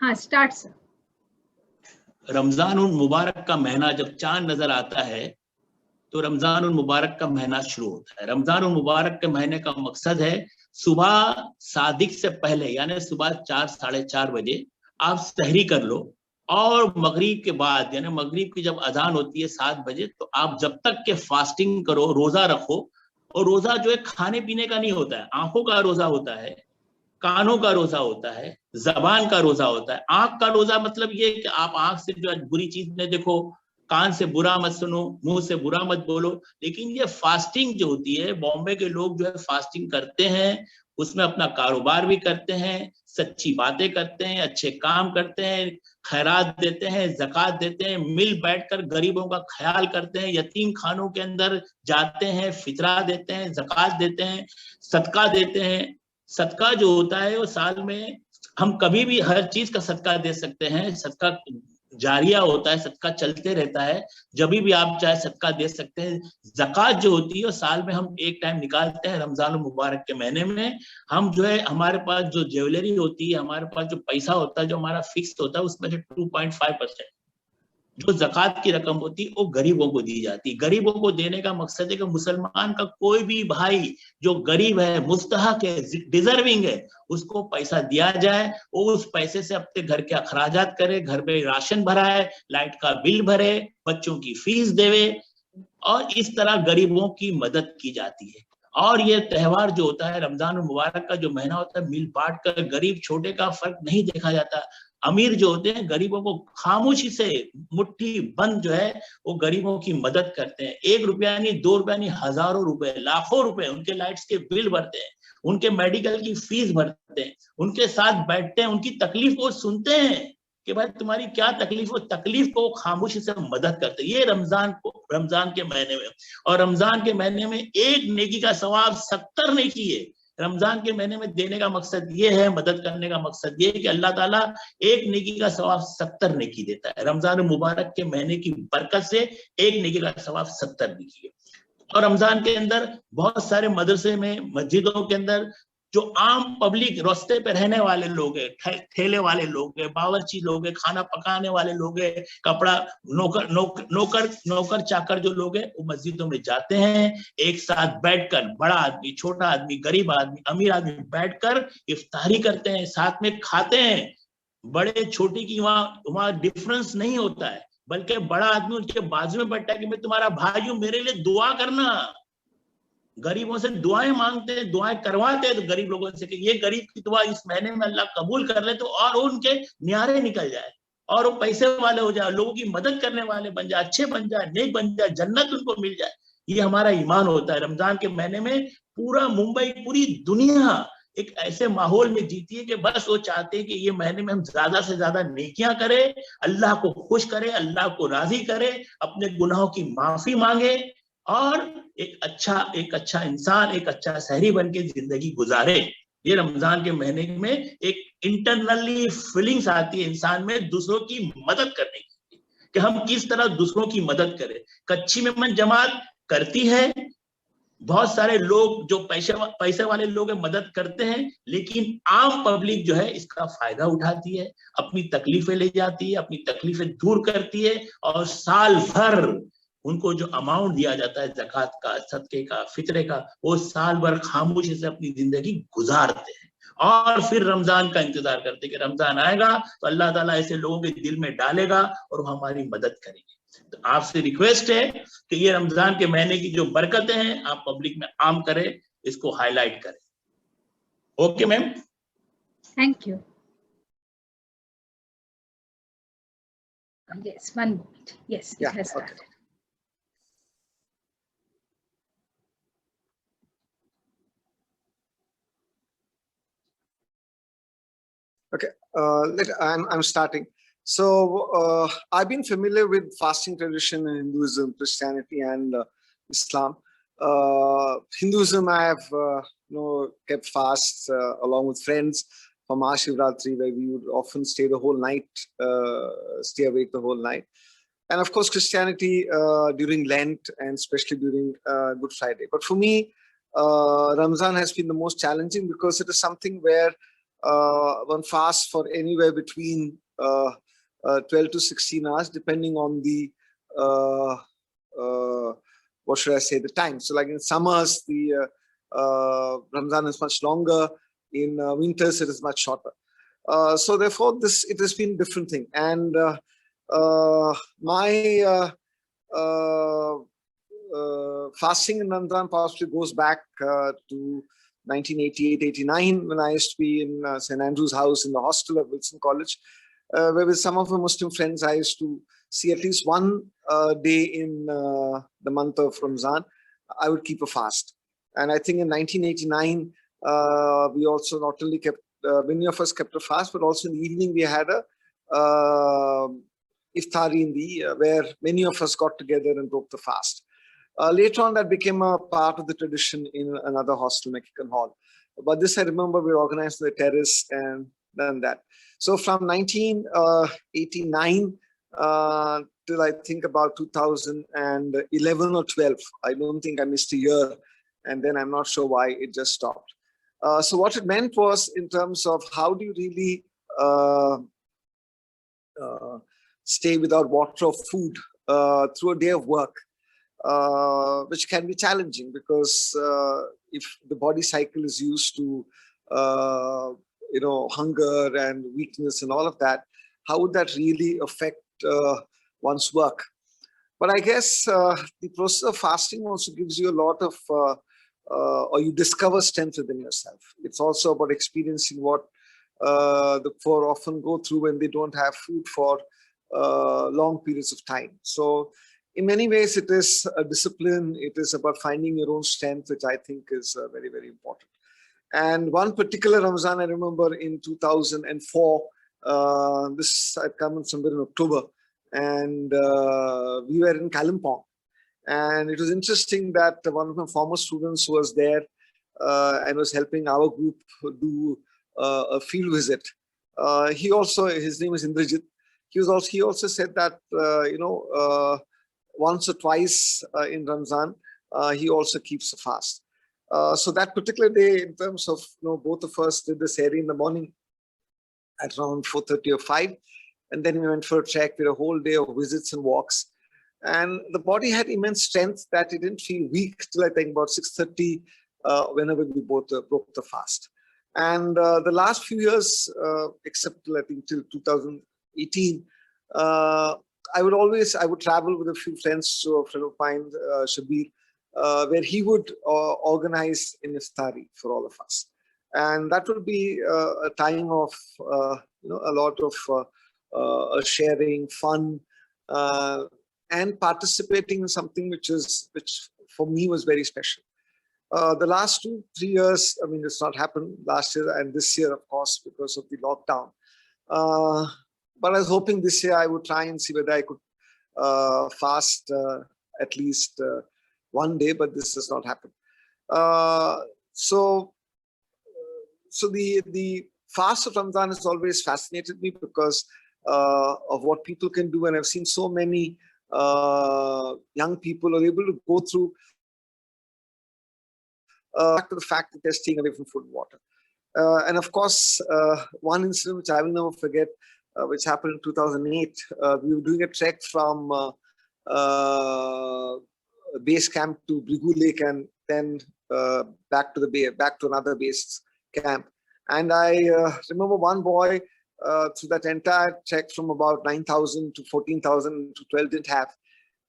हाँ स्टार्ट सर। रमजान उल मुबारक का महीना जब चांद नजर आता है तो रमजान उल मुबारक का महीना शुरू होता है। रमजान उल मुबारक के महीने का मकसद है सुबह सादिक से पहले यानी सुबह 4 साढ़े 4 बजे आप सहरी कर लो और मगरिब के बाद यानी मगरिब की जब अजान होती है 7 बजे तो आप जब तक के फास्टिंग करो, रोजा रखो। और रोजा जो है खाने पीने का नहीं होता है, आंखों का रोजा होता है, कानों का रोजा होता है, जबान का रोजा होता है। आंख का रोजा मतलब ये कि आप आंख से जो बुरी चीज न देखो, कान से बुरा मत सुनो, मुंह से बुरा मत बोलो। लेकिन ये फास्टिंग जो होती है, बॉम्बे के लोग जो है फास्टिंग करते हैं, उसमें अपना कारोबार भी करते हैं, सच्ची बातें करते हैं, अच्छे काम करते हैं, खैरात देते हैं, ज़कात देते हैं, मिल बैठकर गरीबों का ख्याल करते हैं, यतीम खानों के अंदर जाते हैं, फितरा देते हैं, ज़कात देते हैं, सदका देते हैं। सदका जो होता है वो साल में हम कभी भी हर चीज का सदका दे सकते हैं। सदका जारिया होता है, सदका चलते रहता है, जब भी आप चाहे सदका दे सकते हैं। ज़कात जो होती है साल में हम एक टाइम निकालते हैं, रमजान मुबारक के महीने में। हम जो है हमारे पास जो ज्वेलरी होती है, हमारे पास जो पैसा होता है, जो हमारा फिक्स होता है, उसमें से 2.5% जो ज़कात की रकम होती है वो गरीबों को दी जाती है। गरीबों को देने का मकसद है कि मुसलमान का कोई भी भाई जो गरीब है, मुस्तहक है, डिजर्विंग है, उसको पैसा दिया जाए। वो उस पैसे से अपने घर के अखराजात करे, घर में राशन भराए, लाइट का बिल भरे, बच्चों की फीस देवे और इस तरह गरीबों की मदद की जाती है। और ये त्यौहार जो होता है, रमजान मुबारक का जो महीना होता है, मिल बांट कर गरीब छोटे का फर्क नहीं देखा जाता। अमीर जो होते हैं गरीबों को खामोशी से मुट्ठी बंद जो है वो गरीबों की मदद करते हैं। 1 रुपया नहीं, 2 रुपया नहीं, हजारों रुपए, लाखों रुपए उनके लाइट्स के बिल भरते हैं, उनके मेडिकल की फीस भरते हैं, उनके साथ बैठते हैं, उनकी तकलीफ को सुनते हैं कि भाई तुम्हारी क्या तकलीफ हो, तकलीफ को खामोशी से मदद करते हैं। ये रमजान के महीने में, और रमजान के महीने में एक नेकी का सवाब 70 नेकी है। रमजान के महीने में देने का मकसद ये है, मदद करने का मकसद ये है कि अल्लाह ताला एक नेकी का सवाब 70 नेकी देता है। रमजान मुबारक के महीने की बरकत से एक नेकी का सवाब 70 नेकी है। और रमजान के अंदर बहुत सारे मदरसे में, मस्जिदों के अंदर जो आम पब्लिक रास्ते पे रहने वाले लोग हैं, ठेले वाले लोग हैं, बावर्ची लोग हैं, खाना पकाने वाले लोग हैं, कपड़ा नौकर चाकर जो लोग हैं, वो मस्जिदों में जाते हैं, एक साथ बैठकर बड़ा आदमी, छोटा आदमी, गरीब आदमी, अमीर आदमी बैठकर इफ्तारी करते हैं, साथ में खाते हैं। बड़े छोटे की वहां डिफरेंस नहीं होता है, बल्कि बड़ा आदमी उनके बाजू में बैठा है कि मैं तुम्हारा भाई हूं, मेरे लिए दुआ करना। गरीबों से दुआएं मांगते हैं, दुआएं करवाते हैं तो गरीब लोगों से कि ये गरीब की दुआ इस महीने में अल्लाह कबूल कर ले तो और उनके न्यारे निकल जाए और वो पैसे वाले हो जाए, लोगों की मदद करने वाले बन जाए, अच्छे बन जाए, नेक बन जाए, जन्नत उनको मिल जाए। ये हमारा ईमान होता है। रमजान के महीने में पूरा मुंबई, पूरी दुनिया एक ऐसे माहौल में जीती है कि बस वो चाहते हैं कि ये महीने में हम ज्यादा से ज्यादा नेकियां करें, अल्लाह को खुश करें, अल्लाह को राजी करें, अपने गुनाहों की माफी मांगे और एक अच्छा इंसान, एक अच्छा शहरी बन के जिंदगी गुजारे। ये रमजान के महीने में एक इंटरनली फीलिंग्स आती है इंसान में दूसरों की मदद करने की कि हम किस तरह दूसरों की मदद करें। कच्ची मेमन जमात करती है, बहुत सारे लोग जो पैसे वाले लोग मदद करते हैं, लेकिन आम पब्लिक जो है इसका फायदा उठाती है, अपनी तकलीफें ले जाती है, अपनी तकलीफें दूर करती है और साल भर उनको जो अमाउंट दिया जाता है ज़कात का, सदके का, फितरे का, वो साल भर खामोशी से अपनी जिंदगी गुजारते हैं और फिर रमजान का इंतजार करते हैं कि रमजान आएगा तो अल्लाह ताला ऐसे लोगों के दिल में डालेगा और वो हमारी मदद करेंगे। तो आपसे रिक्वेस्ट है कि ये रमजान के महीने की जो बरकतें हैं आप पब्लिक में आम करें, इसको हाईलाइट करें। Okay ma'am, Thank you. Yes, one moment. Yes, it has started. Okay, I'm starting. So I've been familiar with fasting tradition in Hinduism, Christianity, and Islam. Hinduism, I have kept fast along with friends for Mahashivratri, where we would often stay the whole night, stay awake the whole night. And of course, Christianity during Lent and especially during Good Friday. But for me, Ramzan has been the most challenging because it is something where one fasts for anywhere between 12 to 16 hours, depending on the, what should I say, the time. So like in summers, the Ramzan is much longer. In winters, it is much shorter. So therefore, it has been a different thing. And my fasting in Ramzan possibly goes back to 1988-89 when I used to be in St. Andrew's House in the hostel of Wilson College, where with some of my Muslim friends I used to see at least one day in the month of Ramzan, I would keep a fast. And I think in 1989, we also not only kept, many of us kept a fast, but also in the evening we had a iftari in the where many of us got together and broke the fast. Later on, that became a part of the tradition in another hostel, McKicken Hall. But this, I remember, we organized the terrace and done that. So from 1989 till I think about 2011 or 12, I don't think I missed a year. And then I'm not sure why it just stopped. So what it meant was in terms of how do you really stay without water or food through a day of work. Which can be challenging because if the body cycle is used to hunger and weakness and all of that, how would that really affect one's work? But I guess the process of fasting also gives you a lot of or you discover strength within yourself. It's also about experiencing what the poor often go through when they don't have food for long periods of time. So in many ways, it is a discipline. It is about finding your own strength, which I think is very, very important. And one particular Ramzan, I remember in 2004, this had come somewhere in October, and we were in Kalimpong. And it was interesting that one of my former students who was there and was helping our group do a field visit. He also, his name is Indrajit. He also said that, once or twice in Ramzan, he also keeps a fast. So that particular day, in terms of, both of us did the sehri in the morning at around 4:30 or 5. And then we went for a trek with a whole day of visits and walks. And the body had immense strength that it didn't feel weak till I think about 6:30 whenever we both broke the fast. And the last few years, except I think till 2018, I would travel with a few friends. So a friend of mine, Shabir, where he would organize an iftari for all of us. And that would be a time of a lot of sharing, fun, and participating in something which for me was very special. The last 2-3 years, I mean, it's not happened last year and this year, of course, because of the lockdown. But I was hoping this year I would try and see whether I could fast at least one day, but this has not happened. So the fast of Ramadan has always fascinated me because of what people can do, and I've seen so many young people are able to go through back to the fact that they're staying away from food and water. And of course, one incident which I will never forget, which happened in 2008, we were doing a trek from base camp to Brigu Lake and then back to another base camp. And I remember one boy through that entire trek from about 9,000 to 14,000 to 12 didn't have.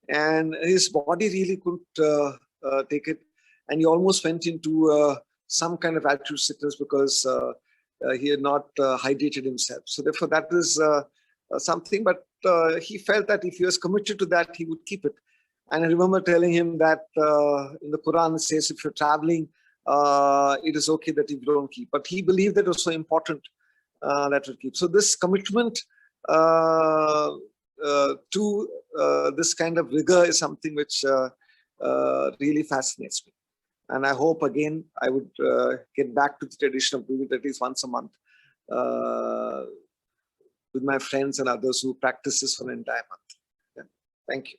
And his body really couldn't take it. And he almost went into some kind of altitude sickness because he had not hydrated himself. So therefore that is something, but he felt that if he was committed to that, he would keep it. And I remember telling him that in the Quran it says if you're traveling, it is okay that if you don't keep. But he believed that it was so important that we keep. So this commitment to this kind of rigor is something which really fascinates me. And I hope again I would get back to the tradition of doing it at least once a month with my friends and others who practice this for an entire month. Yeah. Thank you.